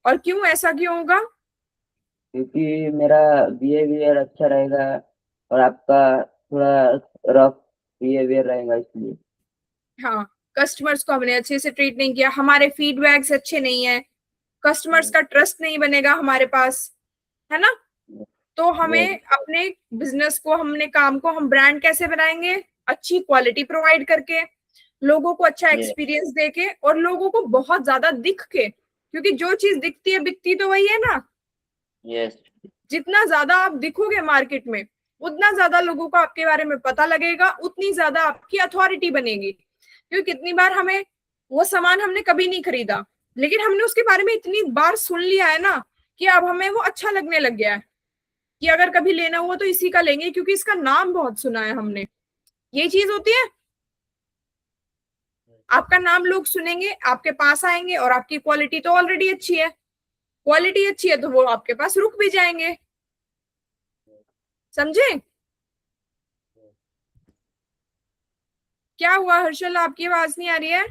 और क्यों, ऐसा क्यों होगा? क्योंकि मेरा बिहेवियर अच्छा रहेगा और आपका थोड़ा रफ बिहेवियर रहेगा, इसलिए। हाँ, कस्टमर्स को हमने अच्छे से ट्रीट नहीं किया, हमारे फीडबैक्स अच्छे नहीं है, कस्टमर्स का ट्रस्ट नहीं बनेगा हमारे पास, है ना। तो यस, हमें अपने बिजनेस को, हमने काम को, हम ब्रांड कैसे बनाएंगे? अच्छी क्वालिटी प्रोवाइड करके, लोगों को अच्छा यस, एक्सपीरियंस देके और लोगों को बहुत ज्यादा दिख के, क्योंकि जो चीज दिखती है बिकती तो वही है ना। यस। जितना ज्यादा आप दिखोगे मार्केट में, उतना ज्यादा लोगों को आपके बारे में पता लगेगा, उतनी ज्यादा आपकी अथॉरिटी बनेगी। क्योंकि कितनी बार हमें वो सामान हमने कभी नहीं खरीदा, लेकिन हमने उसके बारे में इतनी बार सुन लिया है ना कि अब हमें वो अच्छा लगने लग गया है कि अगर कभी लेना हुआ तो इसी का लेंगे, क्योंकि इसका नाम बहुत सुना है हमने। ये चीज होती है। आपका नाम लोग सुनेंगे, आपके पास आएंगे, और आपकी क्वालिटी तो ऑलरेडी अच्छी है। क्वालिटी अच्छी है तो वो आपके पास रुक भी जाएंगे। समझे? क्या हुआ हर्षल, आपकी आवाज नहीं आ रही है?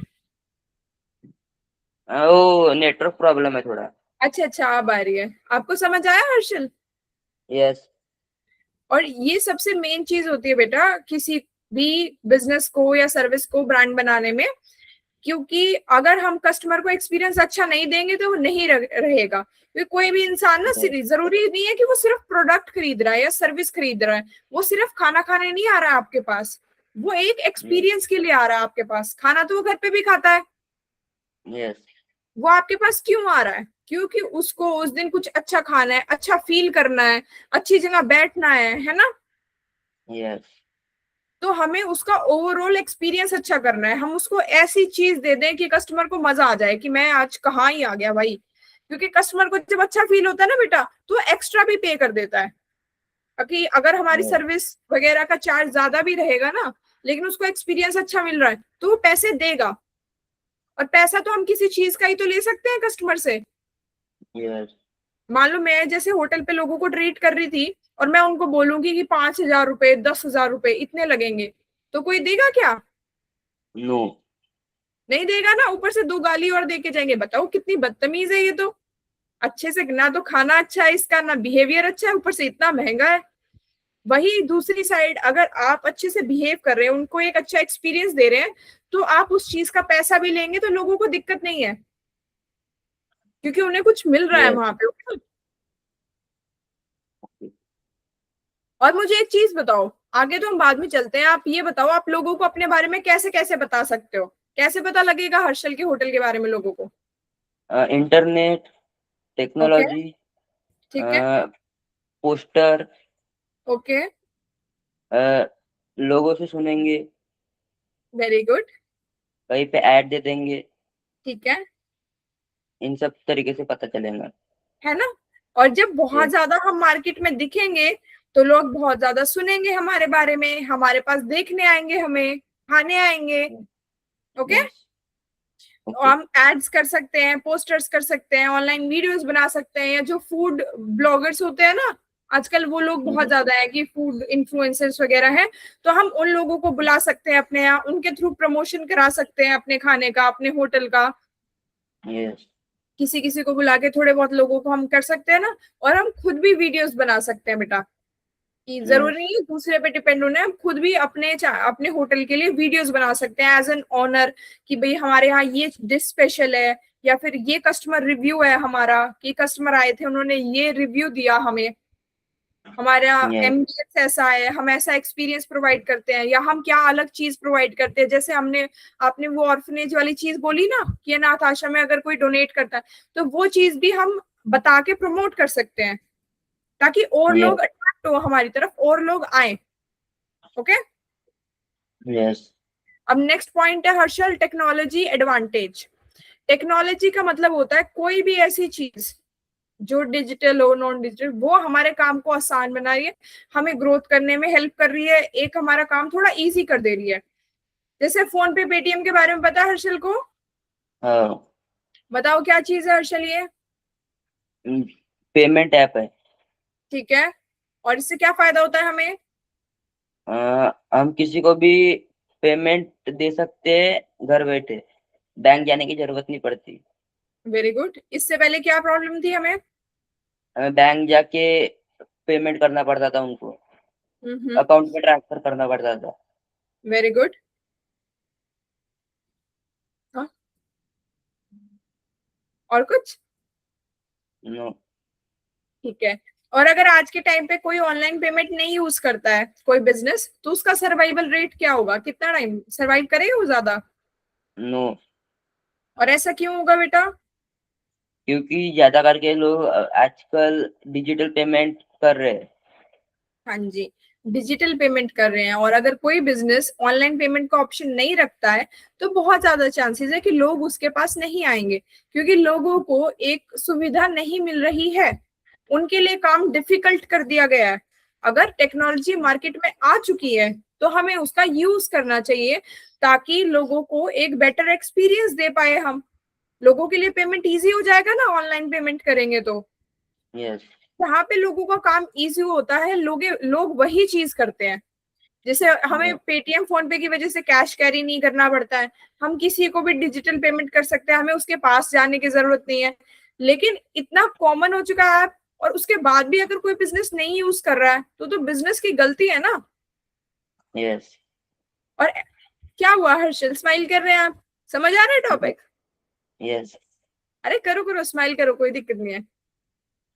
वो नेटवर्क प्रॉब्लम है थोड़ा। अच्छा अच्छा, अब आ रही है। आपको समझ आया हर्षल? यस। और ये सबसे मेन चीज होती है बेटा किसी भी बिजनेस को या सर्विस को ब्रांड बनाने में। क्योंकि अगर हम कस्टमर को एक्सपीरियंस अच्छा नहीं देंगे तो वो नहीं रहेगा। क्योंकि कोई भी इंसान ना, जरूरी नहीं है कि वो सिर्फ प्रोडक्ट खरीद रहा है या सर्विस खरीद रहा है। वो सिर्फ खाना खाने नहीं आ रहा है आपके पास, वो एक एक्सपीरियंस के लिए आ रहा है आपके पास। खाना तो वो घर पे भी खाता है। यस। वो आपके पास क्यों आ रहा है? क्योंकि उसको उस दिन कुछ अच्छा खाना है, अच्छा फील करना है, अच्छी जगह बैठना है ना? यस। तो हमें उसका ओवरऑल एक्सपीरियंस अच्छा करना है। हम उसको ऐसी चीज दे दें कि कस्टमर को मजा आ जाए कि मैं आज कहाँ ही आ गया भाई। क्योंकि कस्टमर को जब अच्छा फील होता है ना बेटा, तो एक्स्ट्रा भी पे कर देता है। कि अगर हमारी सर्विस वगैरह का चार्ज ज्यादा भी रहेगा ना, लेकिन उसको एक्सपीरियंस अच्छा मिल रहा है, तो वो पैसे देगा। और पैसा तो हम किसी चीज का ही तो ले सकते हैं कस्टमर से। यस। मान लो मैं जैसे होटल पे लोगों को ट्रीट कर रही थी, और मैं उनको बोलूंगी कि 5,000 रुपए 10,000 रुपए इतने लगेंगे, तो कोई देगा क्या? नो। नहीं देगा ना। ऊपर से दो गाली और दे के जाएंगे। बताओ कितनी बदतमीज है ये तो। अच्छे से ना तो खाना अच्छा है इसका, ना बिहेवियर अच्छा है, ऊपर से इतना महंगा है। वही दूसरी साइड, अगर आप अच्छे से बिहेव कर रहे हैं, उनको एक अच्छा एक्सपीरियंस दे रहे हैं, तो आप उस चीज का पैसा भी लेंगे तो लोगों को दिक्कत नहीं है। क्योंकि उन्हें कुछ मिल रहा है यस। वहां पे। और मुझे एक चीज बताओ, आगे तो हम बाद में चलते हैं। आप ये बताओ, आप लोगों को अपने बारे में कैसे कैसे बता सकते हो? कैसे पता लगेगा हर्षल के होटल के बारे में लोगों को? Internet, okay. टेक्नोलॉजी, ठीक है। Poster, okay. लोगों से सुनेंगे, वेरी गुड। कहीं पे ऐड दे देंगे। ठीक है। इन सब तरीके से पता चलेगा। है ना? और जब बहुत यस। ज्यादा हम मार्केट में दिखेंगे, तो लोग बहुत ज्यादा सुनेंगे हमारे बारे में, हमारे पास देखने आएंगे, हमें खाने आएंगे। ओके। यस। तो ओके। हम एड्स कर सकते हैं, पोस्टर्स कर सकते हैं, ऑनलाइन वीडियोस बना सकते हैं, या जो फूड ब्लॉगर्स होते हैं ना, आजकल वो लोग बहुत ज्यादा है कि फूड इन्फ्लुएंसर्स वगैरह हैं। तो हम उन लोगों को बुला सकते हैं अपने यहाँ, उनके थ्रू प्रमोशन करा सकते हैं अपने खाने का, अपने होटल का। यस। किसी किसी को बुला के थोड़े बहुत लोगों को हम कर सकते हैं ना। और हम खुद भी वीडियोस बना सकते हैं बेटा। कि जरूरी यस। नहीं है दूसरे पे डिपेंड होना है। हम खुद भी अपने होटल के लिए वीडियोस बना सकते हैं एज एन ओनर। कि भाई हमारे यहाँ ये डिश स्पेशल है, या फिर ये कस्टमर रिव्यू है हमारा, कि कस्टमर आए थे उन्होंने ये रिव्यू दिया हमें, हमारा यस। एमबीएस ऐसा है, हम ऐसा एक्सपीरियंस प्रोवाइड करते हैं, या हम क्या अलग चीज प्रोवाइड करते हैं। जैसे हमने आपने वो ऑर्फनेज वाली चीज बोली ना, कि अनाथ आश्रम में अगर कोई डोनेट करता है, तो वो चीज भी हम बता के प्रमोट कर सकते हैं, ताकि और लोग यस। अट्रैक्ट हो हमारी तरफ, और लोग आए। ओके। यस। अब नेक्स्ट पॉइंट है हर्षल, टेक्नोलॉजी एडवांटेज। टेक्नोलॉजी का मतलब होता है कोई भी ऐसी चीज जो डिजिटल हो, नॉन डिजिटल, वो हमारे काम को आसान बना रही है, हमें ग्रोथ करने में हेल्प कर रही है, एक हमारा काम थोड़ा इजी कर दे रही है। जैसे फोन पे, पेटीएम के बारे में पता है हर्षल को? हाँ। बताओ क्या चीज है हर्षल ये? पेमेंट ऐप है। ठीक है। और इससे क्या फायदा होता है हमें? हम किसी को भी पेमेंट दे सकते हैं घर बैठे। बैंक जाने की जरूरत नहीं पड़ती। Very good. इससे पहले क्या प्रॉब्लम थी हमें? हमें बैंक जाके पेमेंट करना पड़ता था उनको। हम्म। अकाउंट में ट्रांसफर करना पड़ता था। Very good. और कुछ? नो। ठीक है। और अगर आज के टाइम पे कोई ऑनलाइन पेमेंट नहीं यूज करता है कोई बिजनेस, तो उसका सर्वाइवल रेट क्या होगा? कितना टाइम सर्वाइव करेगा वो? ज्यादा। नो। और ऐसा क्यों होगा बेटा? क्योंकि ज्यादा करके लोग आजकल डिजिटल पेमेंट कर रहे हैं। हाँ जी, डिजिटल पेमेंट कर रहे हैं। और अगर कोई बिजनेस ऑनलाइन पेमेंट का ऑप्शन नहीं रखता है तो बहुत ज्यादा चांसेस है कि लोग उसके पास नहीं आएंगे, क्योंकि लोगों को एक सुविधा नहीं मिल रही है, उनके लिए काम डिफिकल्ट कर दिया गया है। अगर टेक्नोलॉजी मार्केट में आ चुकी है तो हमें उसका यूज करना चाहिए, ताकि लोगों को एक बेटर एक्सपीरियंस दे पाए हम। लोगों के लिए पेमेंट इजी हो जाएगा ना ऑनलाइन पेमेंट करेंगे तो। यस। जहाँ पे लोगों का काम इजी होता है लोग वही चीज करते हैं। जैसे हमें पेटीएम फोन पे की वजह से कैश कैरी नहीं करना पड़ता है, हम किसी को भी डिजिटल पेमेंट कर सकते हैं, हमें उसके पास जाने की जरूरत नहीं है। लेकिन इतना कॉमन हो चुका है ऐप, और उसके बाद भी अगर कोई बिजनेस नहीं यूज कर रहा है तो बिजनेस की गलती है ना। यस। और क्या हुआ हर्षल, स्माइल कर रहे हैं आप? समझ आ रहा है टॉपिक? यस। अरे करो करो, स्माइल करो, कोई दिक्कत नहीं है।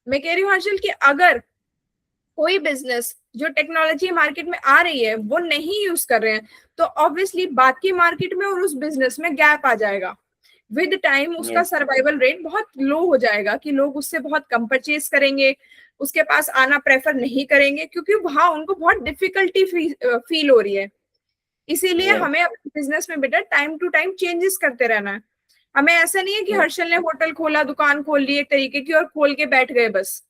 मैं कह रही हूँ हर्षल कि अगर कोई बिजनेस जो टेक्नोलॉजी मार्केट में आ रही है वो नहीं यूज कर रहे हैं, तो ऑब्वियसली बाकी मार्केट में और उस बिजनेस में गैप आ जाएगा। विद टाइम उसका यस। सर्वाइवल रेट बहुत लो हो जाएगा, कि लोग उससे बहुत कम परचेज करेंगे, उसके पास आना प्रेफर नहीं करेंगे, क्योंकि वहां उनको बहुत डिफिकल्टी फील हो रही है। इसीलिए यस। हमें अपने बिजनेस में बेटा टाइम टू टाइम चेंजेस करते रहना है। हमें ऐसा नहीं है कि हर्षल ने होटल खोला, दुकान खोल ली एक तरीके की और खोल के बैठ गए बस।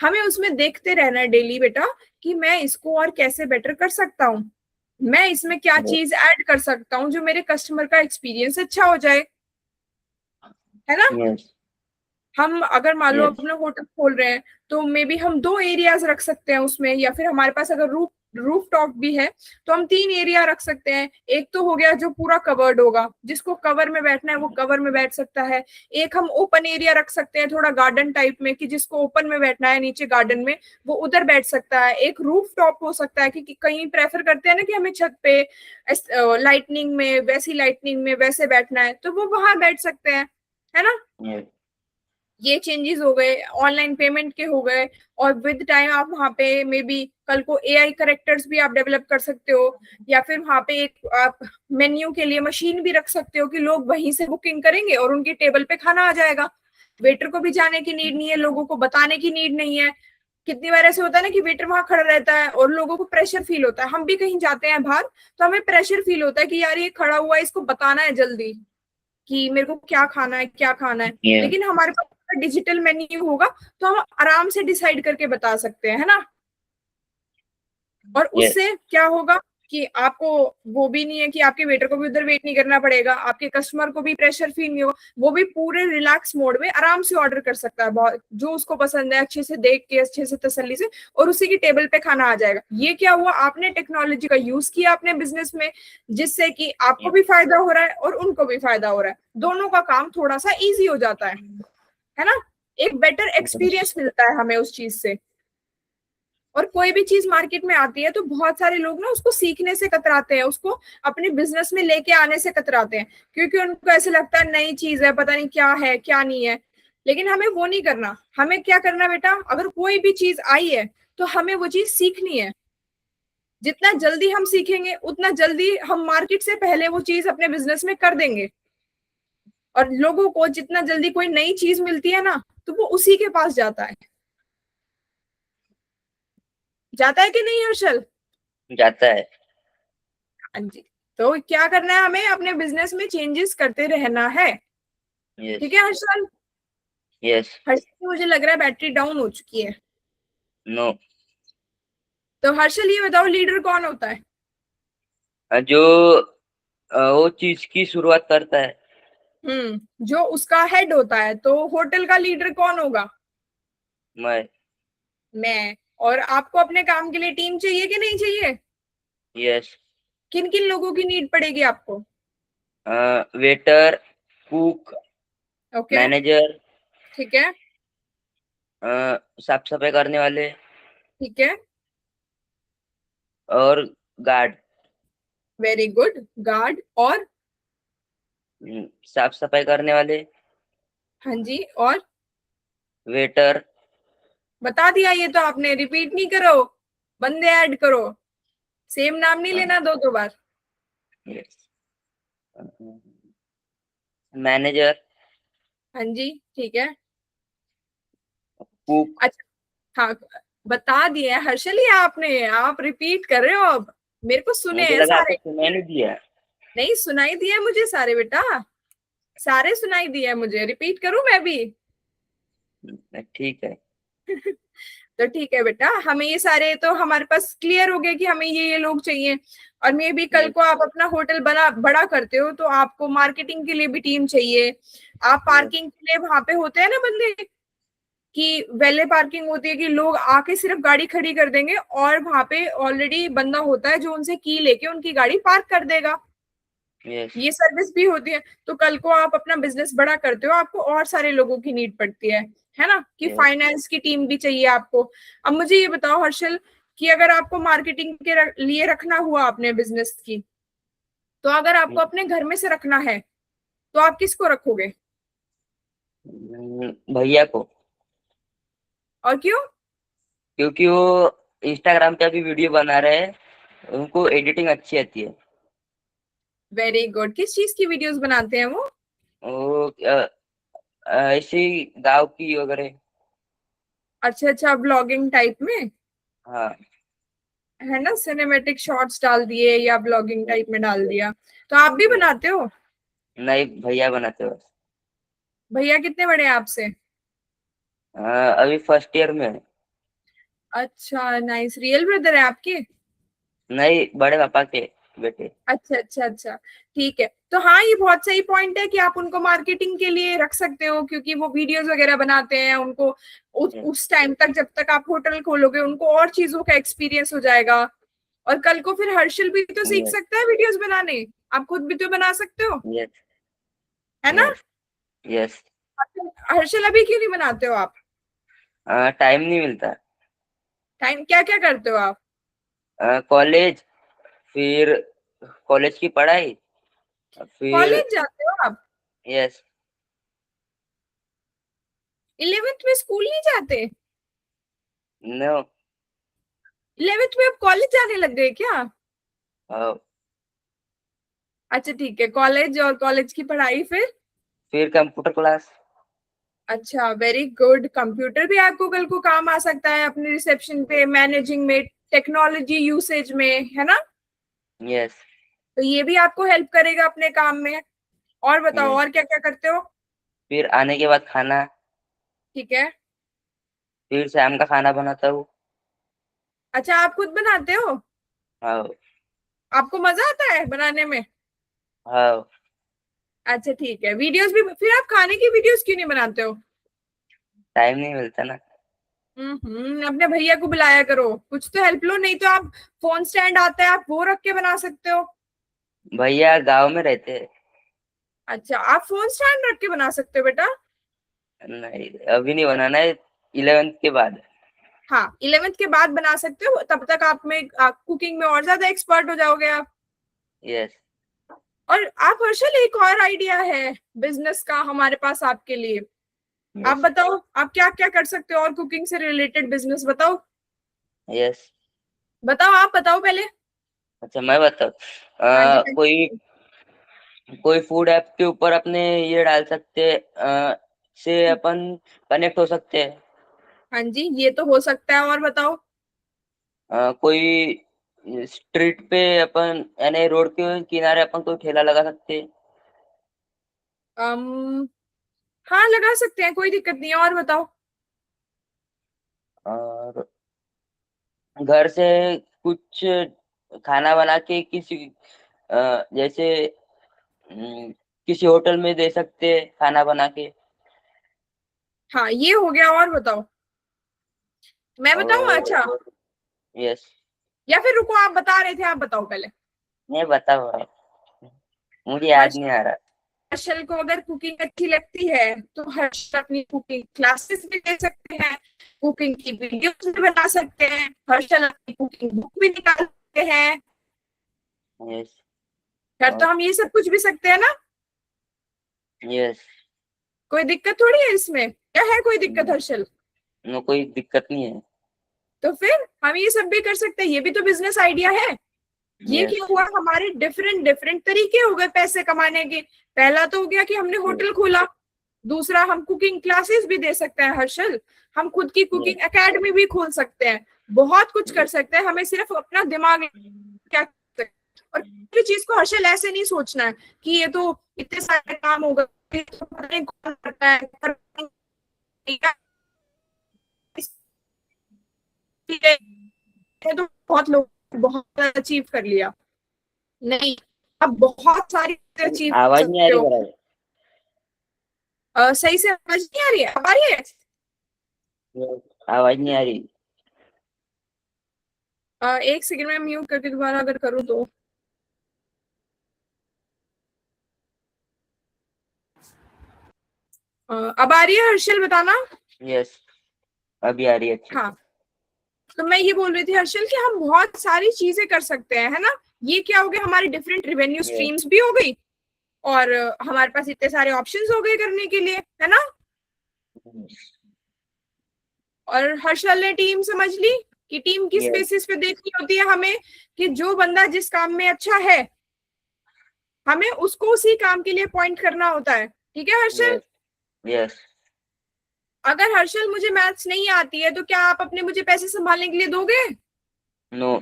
हमें उसमें देखते रहना है डेली बेटा, कि मैं इसको और कैसे बेटर कर सकता हूँ, मैं इसमें क्या चीज ऐड कर सकता हूँ जो मेरे कस्टमर का एक्सपीरियंस अच्छा हो जाए, है ना। यस। हम अगर मान लो यस। अपना होटल खोल रहे हैं तो मे बी हम 2 एरियाज रख सकते हैं उसमें, या फिर हमारे पास अगर रूफ टॉप भी है तो हम 3 एरिया रख सकते हैं। एक तो हो गया जो पूरा कवर्ड होगा, जिसको कवर में बैठना है वो कवर में बैठ सकता है। एक हम ओपन एरिया रख सकते हैं थोड़ा गार्डन टाइप में, कि जिसको ओपन में बैठना है नीचे गार्डन में वो उधर बैठ सकता है। एक रूफ टॉप हो सकता है, कि कहीं प्रेफर करते हैं ना कि हमें छत पे लाइटनिंग में, वैसी लाइटनिंग में वैसे बैठना है, तो वो वहां बैठ सकते हैं, है ना। यस। ये चेंजेस हो गए, ऑनलाइन पेमेंट के हो गए। और विद टाइम आप वहाँ पे मे बी कल को एआई करेक्टर्स भी आप डेवलप कर सकते हो, या फिर वहाँ पे एक आप मेन्यू के लिए मशीन भी रख सकते हो, कि लोग वहीं से बुकिंग करेंगे और उनके टेबल पे खाना आ जाएगा। वेटर को भी जाने की नीड नहीं है, लोगों को बताने की नीड नहीं है। कितनी बार ऐसे होता है ना कि वेटर वहां खड़ा रहता है और लोगों को प्रेशर फील होता है, हम भी कहीं जाते हैं बाहर तो हमें प्रेशर फील होता है कि यार ये खड़ा हुआ है, इसको बताना है जल्दी कि मेरे को क्या खाना है क्या खाना है। यस। लेकिन हमारे पास डिजिटल मेन्यू होगा तो हम आराम से डिसाइड करके बता सकते हैं, है ना। और यस। उससे क्या होगा कि आपको वो भी नहीं है कि आपके वेटर को भी उधर वेट नहीं करना पड़ेगा, आपके कस्टमर को भी प्रेशर फील नहीं हो, वो भी पूरे रिलैक्स मोड में आराम से ऑर्डर कर सकता है, बहुत जो उसको पसंद है अच्छे से देख के अच्छे से तसल्ली से, और उसी की टेबल पे खाना आ जाएगा। ये क्या हुआ, आपने टेक्नोलॉजी का यूज किया अपने बिजनेस में, जिससे कि आपको भी फायदा हो रहा है और उनको भी फायदा हो रहा है, दोनों का काम थोड़ा सा इजी हो जाता है ना। एक बेटर एक्सपीरियंस मिलता है हमें उस चीज से। और कोई भी चीज मार्केट में आती है तो बहुत सारे लोग ना उसको सीखने से कतराते हैं, उसको अपने बिजनेस में लेके आने से कतराते हैं, क्योंकि उनको ऐसे लगता है नई चीज है, पता नहीं क्या है क्या नहीं है। लेकिन हमें वो नहीं करना। हमें क्या करना बेटा, अगर कोई भी चीज आई है तो हमें वो चीज सीखनी है। जितना जल्दी हम सीखेंगे उतना जल्दी हम मार्केट से पहले वो चीज अपने बिजनेस में कर देंगे। और लोगों को जितना जल्दी कोई नई चीज मिलती है ना तो वो उसी के पास जाता है। जाता है कि नहीं हर्षल? जाता है। हाँ जी। तो क्या करना है, हमें अपने बिजनेस में चेंजेस करते रहना है। यस। ठीक है हर्षल। यस। हर्षल मुझे लग रहा है बैटरी डाउन हो चुकी है। नो। तो हर्षल ये बताओ, लीडर कौन होता है? जो वो चीज की शुरुआत करता है। जो उसका हेड होता है, तो होटल का लीडर कौन होगा? मैं। मैं। और आपको अपने काम के लिए टीम चाहिए कि नहीं चाहिए? यस। किन किन लोगों की नीड पड़ेगी आपको? Waiter, cook, okay. मैनेजर, ठीक है। साफ सफाई करने वाले, ठीक है। और गार्ड। Very good. गार्ड और? साफ सफाई करने वाले, हाँ जी, और? वेटर। बता दिया ये तो आपने, रिपीट नहीं करो, बंदे ऐड करो, सेम नाम नहीं लेना दो दो बार। यस। मैनेजर। हाँ जी, ठीक है। कुक। अच्छा, हाँ, बता दिया है हर्षल, ये आपने, आप रिपीट कर रहे हो अब। मेरे को सुने मुझे हैं लगा आपको सारे। सुनाई नहीं दिया। नहीं, सुनाई दिया मुझे सारे बेटा, सारे सुनाई दिया मुझे। रिपीट करूं मैं भी? ठीक है। तो ठीक है बेटा, हमें ये सारे तो हमारे पास क्लियर हो गया कि हमें ये लोग चाहिए। और मे भी कल यस। को आप अपना होटल बना बड़ा करते हो तो आपको मार्केटिंग के लिए भी टीम चाहिए। आप यस। पार्किंग के लिए वहां पे होते हैं ना बंदे, कि वैले पार्किंग होती है कि लोग आके सिर्फ गाड़ी खड़ी कर देंगे और वहां पे ऑलरेडी बंदा होता है जो उनसे की लेके उनकी गाड़ी पार्क कर देगा। यस। ये सर्विस भी होती है। तो कल को आप अपना बिजनेस बड़ा करते हो, आपको और सारे लोगों की नीड पड़ती है ना, कि यस। फाइनेंस की टीम भी चाहिए आपको। अब मुझे ये बताओ हर्षल, कि अगर आपको मार्केटिंग के लिए रखना हुआ अपने बिजनेस की, तो अगर आपको अपने घर में से रखना है तो आप किसको रखोगे? भैया को। और क्यों? क्योंकि वो इंस्टाग्राम पे अभी वीडियो बना रहे हैं, उनको एडिटिंग अच्छी आती है। Very good. किस चीज की वीडियोस बनाते हैं वो? वो ऐसी गाँव की वगैरह। अच्छा अच्छा, ब्लॉगिंग टाइप में, हाँ। है ना, सिनेमेटिक शॉट्स डाल दिए या ब्लॉगिंग टाइप में डाल दिया। तो आप भी यस। बनाते हो? नहीं, भैया बनाते हो। भैया कितने बड़े हैं आपसे? अभी फर्स्ट ईयर में है। अच्छा, नाइस। रियल ब्रदर है आपके? नहीं, बड़े पापा के बेटे। अच्छा अच्छा अच्छा, ठीक है। तो हाँ, ये बहुत सही पॉइंट है कि आप उनको मार्केटिंग के लिए रख सकते हो, क्योंकि वो वीडियोस वगैरह बनाते हैं। उनको उस टाइम तक, जब तक आप होटल खोलोगे, उनको और चीजों का एक्सपीरियंस हो जाएगा। और कल को फिर हर्षल भी तो सीख यस। सकता है वीडियोस बनाने। आप खुद भी तो बना सकते हो, यस। है ना? यस। यस। हर्षल, अभी क्यों नहीं बनाते हो आप? टाइम नहीं मिलता। टाइम, क्या क्या करते हो आप? कॉलेज, फिर कॉलेज की पढ़ाई, फिर। कॉलेज जाते हो आप? यस। 11th में स्कूल नहीं जाते? नो। 11th में आप कॉलेज जाने लग गए क्या? फिर अच्छा ठीक है, कॉलेज और कॉलेज की पढ़ाई फिर। Computer class. अच्छा, वेरी गुड। कंप्यूटर भी आपको कल को काम आ सकता है अपने रिसेप्शन पे, मैनेजिंग में, टेक्नोलॉजी यूसेज में, है ना? यस। तो ये भी आपको हेल्प करेगा अपने काम में। और बताओ, यस। और क्या क्या करते हो? फिर आने के बाद खाना, ठीक है। फिर शाम का खाना बनाता हूँ। अच्छा, आप खुद बनाते हो? हाँ। आपको मजा आता है बनाने में? हाँ। अच्छा ठीक है। वीडियोस भी फिर आप खाने की वीडियोस क्यों नहीं बनाते हो? टाइम नहीं मिलता ना। अपने भैया को बुलाया करो, कुछ तो हेल्प लो। नहीं तो आप, फोन स्टैंड आता है, आप वो रख के बना सकते हो। भैया गांव में रहते हैं। अच्छा, आप फोन स्टैंड रख के बना सकते हो बेटा। नहीं, अभी नहीं बनाना है, 11th के बाद। हाँ, 11th के बाद बना सकते हो, तब तक आप कुकिंग में और ज्यादा एक्सपर्ट हो जाओगे आप। यस। और आप हर्षल, एक और आइडिया है बिजनेस का हमारे पास आपके लिए। आप यस। बताओ, आप क्या क्या कर सकते हो और कुकिंग से रिलेटेड बिजनेस बताओ। यस। बताओ, आप बताओ पहले। अच्छा, मैं बताऊँ। हाँ जी, हाँ कोई जी। कोई फूड ऐप के ऊपर अपने ये डाल सकते, से अपन कनेक्ट हो सकते हैं। हाँ जी, ये तो हो सकता है। और बताओ। कोई स्ट्रीट पे अपन, यानी रोड के किनारे अपन कोई ठेला लगा सकते हैं। अम हाँ, लगा सकते हैं, कोई दिक्कत नहीं है। और बताओ। और घर से कुछ खाना बना के किसी, जैसे किसी होटल में दे सकते हैं खाना बना के। हाँ, ये हो गया। और बताओ। मैं बताऊँ? अच्छा, और यस। या फिर रुको, आप बता रहे थे, आप बताओ पहले। नहीं, बताओ आप। मुझे याद नहीं आ रहा। हर्षल को अगर कुकिंग अच्छी लगती है तो हर्षल अपनी कुकिंग क्लासेस भी दे सकते हैं, कुकिंग की वीडियोस भी बना सकते हैं, हर्षल अपनी कुकिंग बुक भी निकाल सकते हैं। यस। कर तो हम ये सब कुछ भी सकते हैं ना। यस। कोई दिक्कत थोड़ी है इसमें, क्या है कोई दिक्कत हर्षल? नो, कोई दिक्कत नहीं है। तो फिर हम ये सब भी कर सकते हैं, ये भी तो बिजनेस आइडिया है। ये यस। क्या हुआ, हमारे डिफरेंट डिफरेंट तरीके हो गए पैसे कमाने के। पहला तो हो गया कि हमने होटल खोला, दूसरा, हम कुकिंग क्लासेस भी दे सकते हैं हर्षल, हम खुद की कुकिंग एकेडमी भी खोल सकते हैं, बहुत कुछ कर सकते हैं, हमें सिर्फ अपना दिमाग क्या कर सकते हैं। और किसी चीज को हर्षल ऐसे नहीं सोचना है कि ये तो इतने सारे काम हो गए, ये तो पता नहीं कौन करता है, ये तो बहुत लोग बहुत अचीव कर लिया, नहीं, आप बहुत सारी अचीव कर आवाज नहीं आ सकते रही हो। बराबर। सही से समझ नहीं आ रही है, अब आ रही है? आवाज नहीं आ रही। एक सेकंड में म्यूट करके दोबारा अगर करूँ तो। अब आ रही है हर्षल, बताना। यस, अभी आ रही है अच्छे से। हाँ, तो मैं ये बोल रही थी हर्षल कि हम बहुत सारी चीजें कर सकते हैं, है ना। ये क्या हो गया, हमारे डिफरेंट रेवेन्यू यस। स्ट्रीम्स भी हो गई, और हमारे पास इतने सारे ऑप्शंस हो गए करने के लिए, है ना। और हर्षल ने टीम समझ ली कि टीम किस यस। बेसिस पे देखनी होती है हमें, कि जो बंदा जिस काम में अच्छा है, हमें उसको उसी काम के लिए पॉइंट करना होता है, ठीक है हर्षल। यस। यस। अगर हर्षल मुझे मैथ्स नहीं आती है तो क्या आप अपने मुझे पैसे संभालने के लिए दोगे? नो।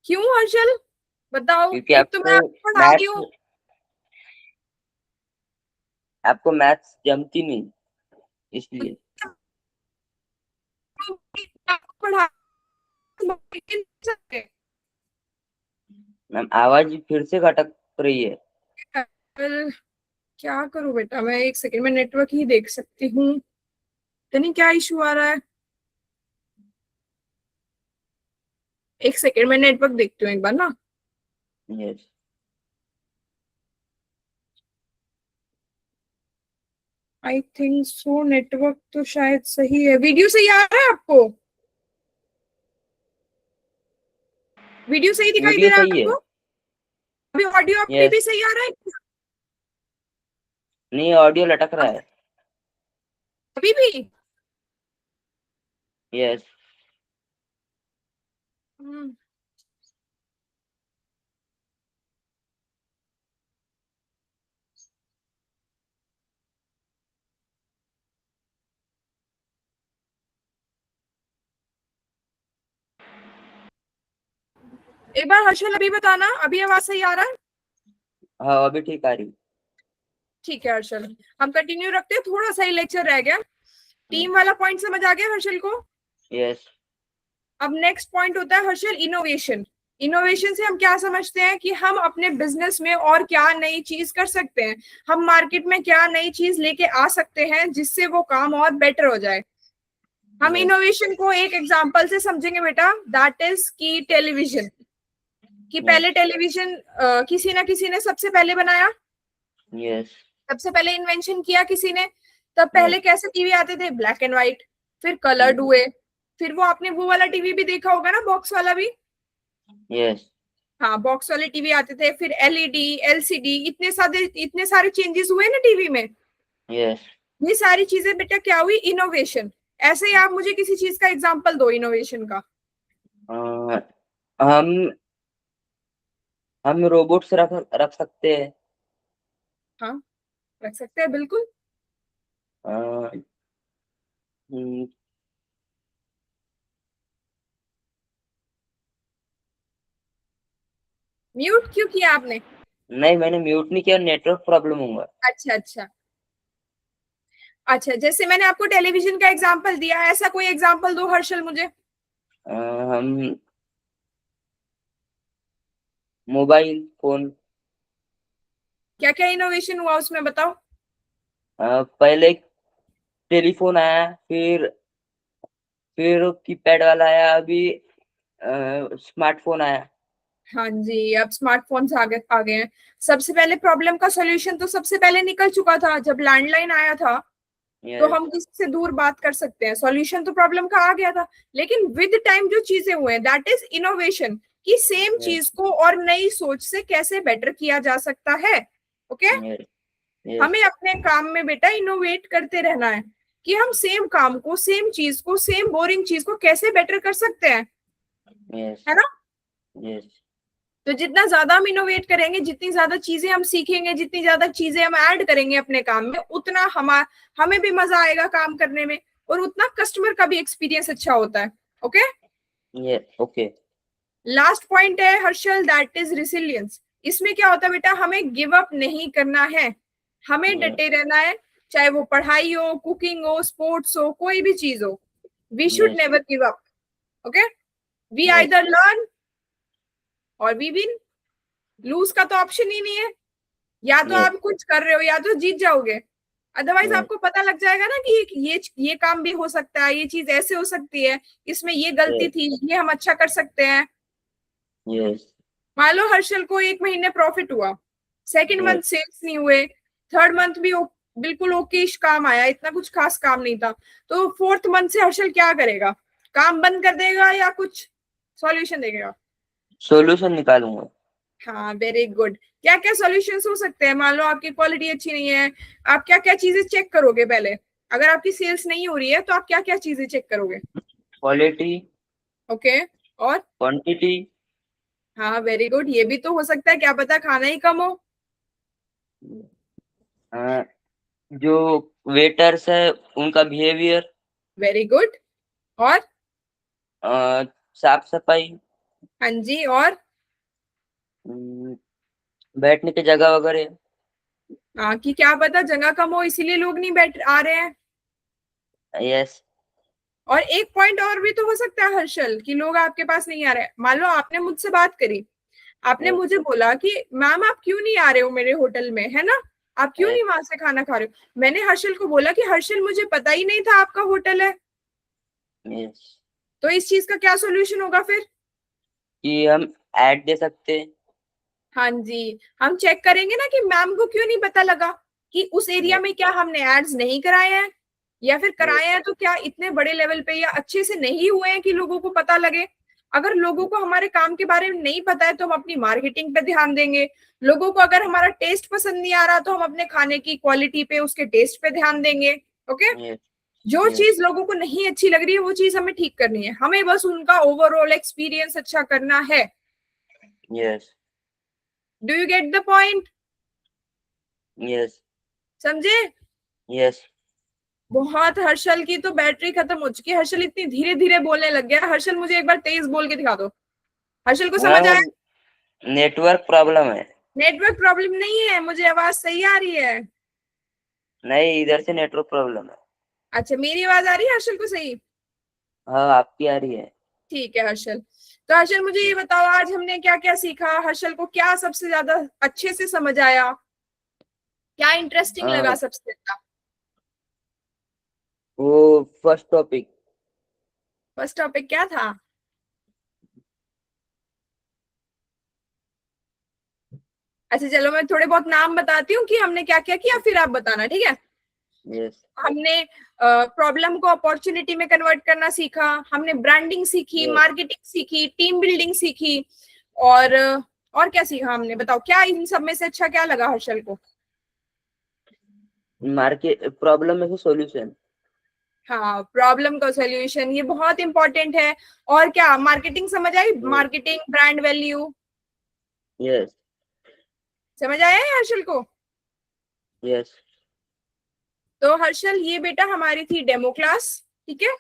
क्यों हर्षल, बताओ, क्योंकि एक तो मैं आपको आपको पढ़ा रही मैथ्स हूँ। आपको मैथ्स जमती नहीं, इसलिए। आपको पढ़ा नहीं सकते। मैम आवाज फिर से खटक रही है। फिर क्या करूं बेटा, मैं एक सेकंड में नेटवर्क ही देख सकती हूँ, तो नहीं क्या इशू आ रहा है, एक सेकंड में नेटवर्क देखती हूँ एक बार ना। Yes. I think so, network तो शायद सही है, वीडियो सही आ रहा है आपको, वीडियो सही दिखाई दे वीडियो रहा है सही है। आपको, अभी ऑडियो अभी यस। भी सही आ रहा है? नहीं, ऑडियो लटक रहा है। अभी भी? यस। हम्म, एक बार हर्षल अभी बताना, अभी आवाज सही आ रहा है? हाँ, अभी ठीक आ रही। ठीक है हर्षल, हम कंटिन्यू रखते हैं, थोड़ा सा ही लेक्चर रह गया। टीम वाला पॉइंट समझ आ गया हर्षल को? यस। अब नेक्स्ट पॉइंट होता है हर्षल इनोवेशन। इनोवेशन से हम क्या समझते हैं कि हम अपने बिजनेस में और क्या नई चीज कर सकते हैं, हम मार्केट में क्या नई चीज लेके आ सकते हैं जिससे वो काम और बेटर हो जाए। हम यस। इनोवेशन को एक एग्जांपल से समझेंगे बेटा, दैट इज की टेलीविजन। कि यस। पहले टेलीविजन किसी ने सबसे पहले बनाया, यस। सबसे पहले इन्वेंशन किया किसी ने। तब यस। पहले कैसे टीवी आते थे, ब्लैक एंड व्हाइट, फिर कलर्ड हुए, फिर वो आपने वो वाला टीवी भी देखा होगा ना, बॉक्स वाला भी। यस। हाँ, बॉक्स वाले टीवी आते थे, फिर एलईडी, एलसीडी, इतने सारे चेंजेस हुए ना टीवी में। यस। ये सारी चीजें बेटा क्या हुई, इनोवेशन। ऐसे ही आप मुझे किसी चीज का एग्जांपल दो इनोवेशन का। हम हम रोबोट्स रख रख सकते हैं। हाँ, रख सकते हैं बिल्कुल। अ, हम्म, म्यूट क्यों किया आपने? नहीं, मैंने म्यूट नहीं किया, नेटवर्क प्रॉब्लम होगा। अच्छा अच्छा। अच्छा, जैसे मैंने आपको टेलीविजन का एग्जांपल दिया, ऐसा कोई एग्जांपल दो हर्षल मुझे। हम मोबाइल फोन। क्या क्या इनोवेशन हुआ उसमें, बताओ। पहले टेलीफोन आया, फिर कीपैड वाला आया, अभी स्मार्टफोन आया। हाँ जी, अब स्मार्टफोन्स आ गए हैं। सबसे पहले प्रॉब्लम का सॉल्यूशन तो सबसे पहले निकल चुका था, जब लैंडलाइन आया था तो यस। हम किसी से दूर बात कर सकते हैं, सॉल्यूशन तो प्रॉब्लम का आ गया था। लेकिन विद टाइम जो चीजें हुए हैं, दैट इज इनोवेशन, कि सेम यस। चीज को और नई सोच से कैसे बेटर किया जा सकता है। Okay, yes. यस। हमें अपने काम में बेटा इनोवेट करते रहना है, कि हम सेम काम को, सेम चीज को, सेम बोरिंग चीज को कैसे बेटर कर सकते हैं, यस। है ना। यस। तो जितना ज्यादा हम इनोवेट करेंगे, जितनी ज्यादा चीजें हम सीखेंगे, जितनी ज्यादा चीजें हम ऐड करेंगे अपने काम में, उतना हमें भी मजा आएगा काम करने में, और उतना कस्टमर का भी एक्सपीरियंस अच्छा होता है। ओके। ये ओके। लास्ट पॉइंट है हर्षल, दैट इज रिसिलियंस। इसमें क्या होता है बेटा, हमें गिव अप नहीं करना है, हमें डटे रहना है। चाहे वो पढ़ाई हो, कुकिंग हो, स्पोर्ट्स हो, कोई भी चीज हो, we should yes never give up. Okay. We yes either learn or we win. Lose का तो ऑप्शन ही नहीं है। या तो यस आप कुछ कर रहे हो या तो जीत जाओगे। अदरवाइज यस आपको पता लग जाएगा ना कि ये काम भी हो सकता है, ये चीज ऐसे हो सकती है, इसमें ये गलती थी, ये हम अच्छा कर सकते हैं। यस मान लो हर्षल को एक महीने प्रॉफिट हुआ, सेकंड मंथ यस। सेल्स नहीं हुए, थर्ड मंथ भी बिल्कुल ओकेश काम आया, इतना कुछ खास काम नहीं था, तो फोर्थ मंथ से हर्षल क्या करेगा? काम बंद कर देगा या कुछ सॉल्यूशन देगा? सॉल्यूशन निकालूंगा। हाँ, वेरी गुड। क्या क्या सॉल्यूशंस हो सकते हैं? मान लो आपकी क्वालिटी अच्छी नहीं है, आप क्या क्या चीजें चेक करोगे पहले? अगर आपकी सेल्स नहीं हो रही है तो आप क्या क्या चीजें चेक करोगे? Quality, okay. और? क्वांटिटी, हाँ, वेरी गुड। ये भी तो हो सकता है, क्या पता खाना ही कम हो। जो वेटर्स है उनका बिहेवियर, वेरी गुड। और? साफ सफाई, हाँ जी। और? बैठने की जगह वगैरह। हाँ, कि क्या पता जगह कम हो इसीलिए लोग नहीं बैठ आ रहे हैं। यस और एक पॉइंट और भी तो हो सकता है हर्षल, कि लोग आपके पास नहीं आ रहे हैं। मान लो आपने मुझसे बात करी, आपने यस मुझे बोला कि मैम आप क्यों नहीं आ रहे हो मेरे होटल में, है ना? आप क्यों यस नहीं वहां से खाना खा रहे हो? मैंने हर्षल को बोला कि हर्षल मुझे पता ही नहीं था आपका होटल है। यस। तो इस चीज का क्या सोल्यूशन होगा फिर? कि हम ऐड दे सकते हैं। हाँ जी। हम चेक करेंगे ना कि मैम को क्यों नहीं पता लगा, कि उस एरिया यस में क्या हमने एड्स नहीं कराए हैं, या फिर यस कराए हैं तो क्या इतने बड़े लेवल पे या अच्छे से नहीं हुए हैं कि लोगों को पता लगे। अगर लोगों को हमारे काम के बारे में नहीं पता है तो हम अपनी मार्केटिंग पे ध्यान देंगे। लोगों को अगर हमारा टेस्ट पसंद नहीं आ रहा तो हम अपने खाने की क्वालिटी पे, उसके टेस्ट पे ध्यान देंगे। ओके। यस जो यस चीज लोगों को नहीं अच्छी लग रही है वो चीज हमें ठीक करनी है, हमें बस उनका ओवरऑल एक्सपीरियंस अच्छा करना है। Yes do you get the point? Yes समझे? यस। बहुत। हर्षल की तो बैटरी खत्म हो चुकी है, हर्षल इतनी धीरे धीरे बोलने लग गया। हर्षल मुझे एक बार तेज बोल के दिखा दो। हर्षल को समझ हाँ, आया? नेटवर्क प्रॉब्लम है। नेटवर्क प्रॉब्लम नहीं है, मुझे आवाज सही आ रही है। नहीं, इधर से नेटवर्क प्रॉब्लम है। अच्छा, मेरी आवाज आ रही है हर्षल को सही? हाँ, आपकी आ रही है। ठीक है हर्षल। तो हर्षल मुझे ये बताओ, आज हमने क्या क्या सीखा? हर्षल को क्या सबसे ज्यादा अच्छे से समझ आया? क्या इंटरेस्टिंग लगा हाँ, सबसे ज्यादा? वो फर्स्ट टॉपिक। फर्स्ट टॉपिक क्या था? अच्छा चलो, मैं थोड़े बहुत नाम बताती हूँ कि हमने क्या क्या किया, फिर आप बताना, ठीक है? यस हमने प्रॉब्लम को अपॉर्चुनिटी में कन्वर्ट करना सीखा, हमने ब्रांडिंग सीखी, यस। मार्केटिंग सीखी, टीम बिल्डिंग सीखी। और और क्या सीखा हमने? बताओ, क्या इन सब में से अच्छा क्या लगा हर्षल को? मार्केट प्रॉब्लम में से सॉल्यूशन। हाँ, प्रॉब्लम का सॉल्यूशन, ये बहुत इंपॉर्टेंट है। और क्या, मार्केटिंग समझ आई? मार्केटिंग, ब्रांड वैल्यू यस समझ आया है हर्षल को? यस तो हर्षल, ये बेटा हमारी थी डेमो क्लास, ठीक है?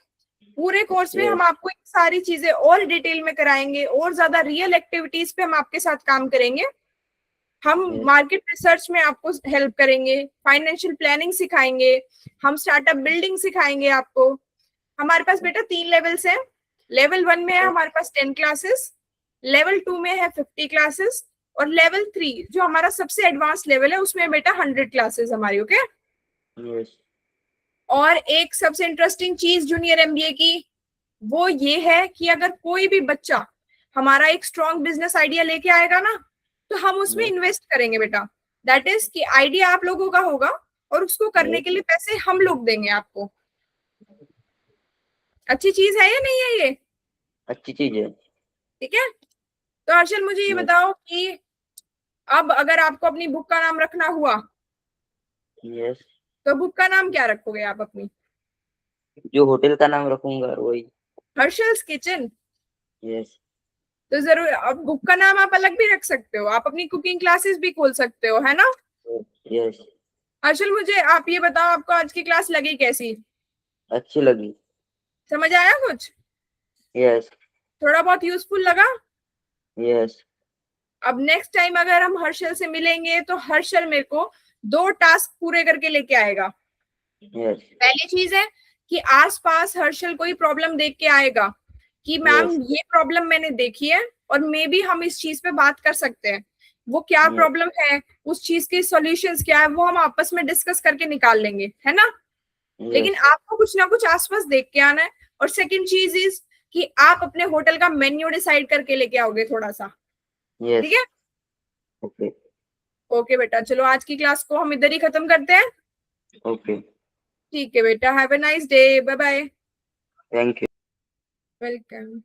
पूरे कोर्स में हम यस आपको ये सारी चीजें और डिटेल में कराएंगे, और ज्यादा रियल एक्टिविटीज पे हम आपके साथ काम करेंगे। हम यस मार्केट रिसर्च में आपको हेल्प करेंगे, फाइनेंशियल प्लानिंग सिखाएंगे, हम स्टार्टअप बिल्डिंग सिखाएंगे आपको। हमारे पास बेटा 3 लेवल्स हैं। लेवल 1 में है हमारे पास 10 क्लासेस, लेवल 2 में है 50 क्लासेस, और लेवल 3 जो हमारा सबसे एडवांस लेवल है उसमें बेटा 100 क्लासेस हमारी। ओके। यस और एक सबसे इंटरेस्टिंग चीज जूनियर एमबीए की, वो ये है कि अगर कोई भी बच्चा हमारा एक स्ट्रॉन्ग बिजनेस आइडिया लेके आएगा ना, तो हम उसमें यस इन्वेस्ट करेंगे बेटा। दैट इज कि आइडिया आप लोगों का होगा, और उसको करने यस। के लिए पैसे हम लोग देंगे आपको। अच्छी चीज है या नहीं है ये? अच्छी चीज है। ठीक है। तो हर्षल मुझे ये यस बताओ कि अब अगर आपको अपनी बुक का नाम रखना हुआ, यस। तो बुक का नाम क्या रखोगे आप अपनी? जो होटल का नाम रखूंगा वही। हर्षल्स किचन। यस तो जरूर अब बुक का नाम आप अलग भी रख सकते हो, आप अपनी कुकिंग क्लासेस भी खोल सकते हो, है ना। यस। अर्शल मुझे आप ये बताओ, आपको आज की क्लास लगी कैसी, अच्छी लगी। समझ आया कुछ, यस। थोड़ा बहुत यूजफुल लगा। यस। अब नेक्स्ट टाइम अगर हम हर्षल से मिलेंगे तो हर्षल मेरे को 2 टास्क पूरे करके लेके आएगा। यस। पहली चीज है कि आसपास हर्षल कोई प्रॉब्लम देख के आएगा कि मैम यस। ये प्रॉब्लम मैंने देखी है और मे बी हम इस चीज पे बात कर सकते हैं, वो क्या यस। प्रॉब्लम है, उस चीज के सॉल्यूशंस क्या है, वो हम आपस में डिस्कस करके निकाल लेंगे, है ना। लेकिन यस। आपको कुछ ना कुछ आसपास देख के आना है। और सेकंड चीज इज कि आप अपने होटल का मेन्यू डिसाइड करके लेके आओगे थोड़ा सा, ठीक यस। है। ओके। ओके बेटा, चलो आज की क्लास को हम इधर ही खत्म करते हैं। ओके। ठीक है बेटा, have a nice day, bye bye. Thank you. Welcome.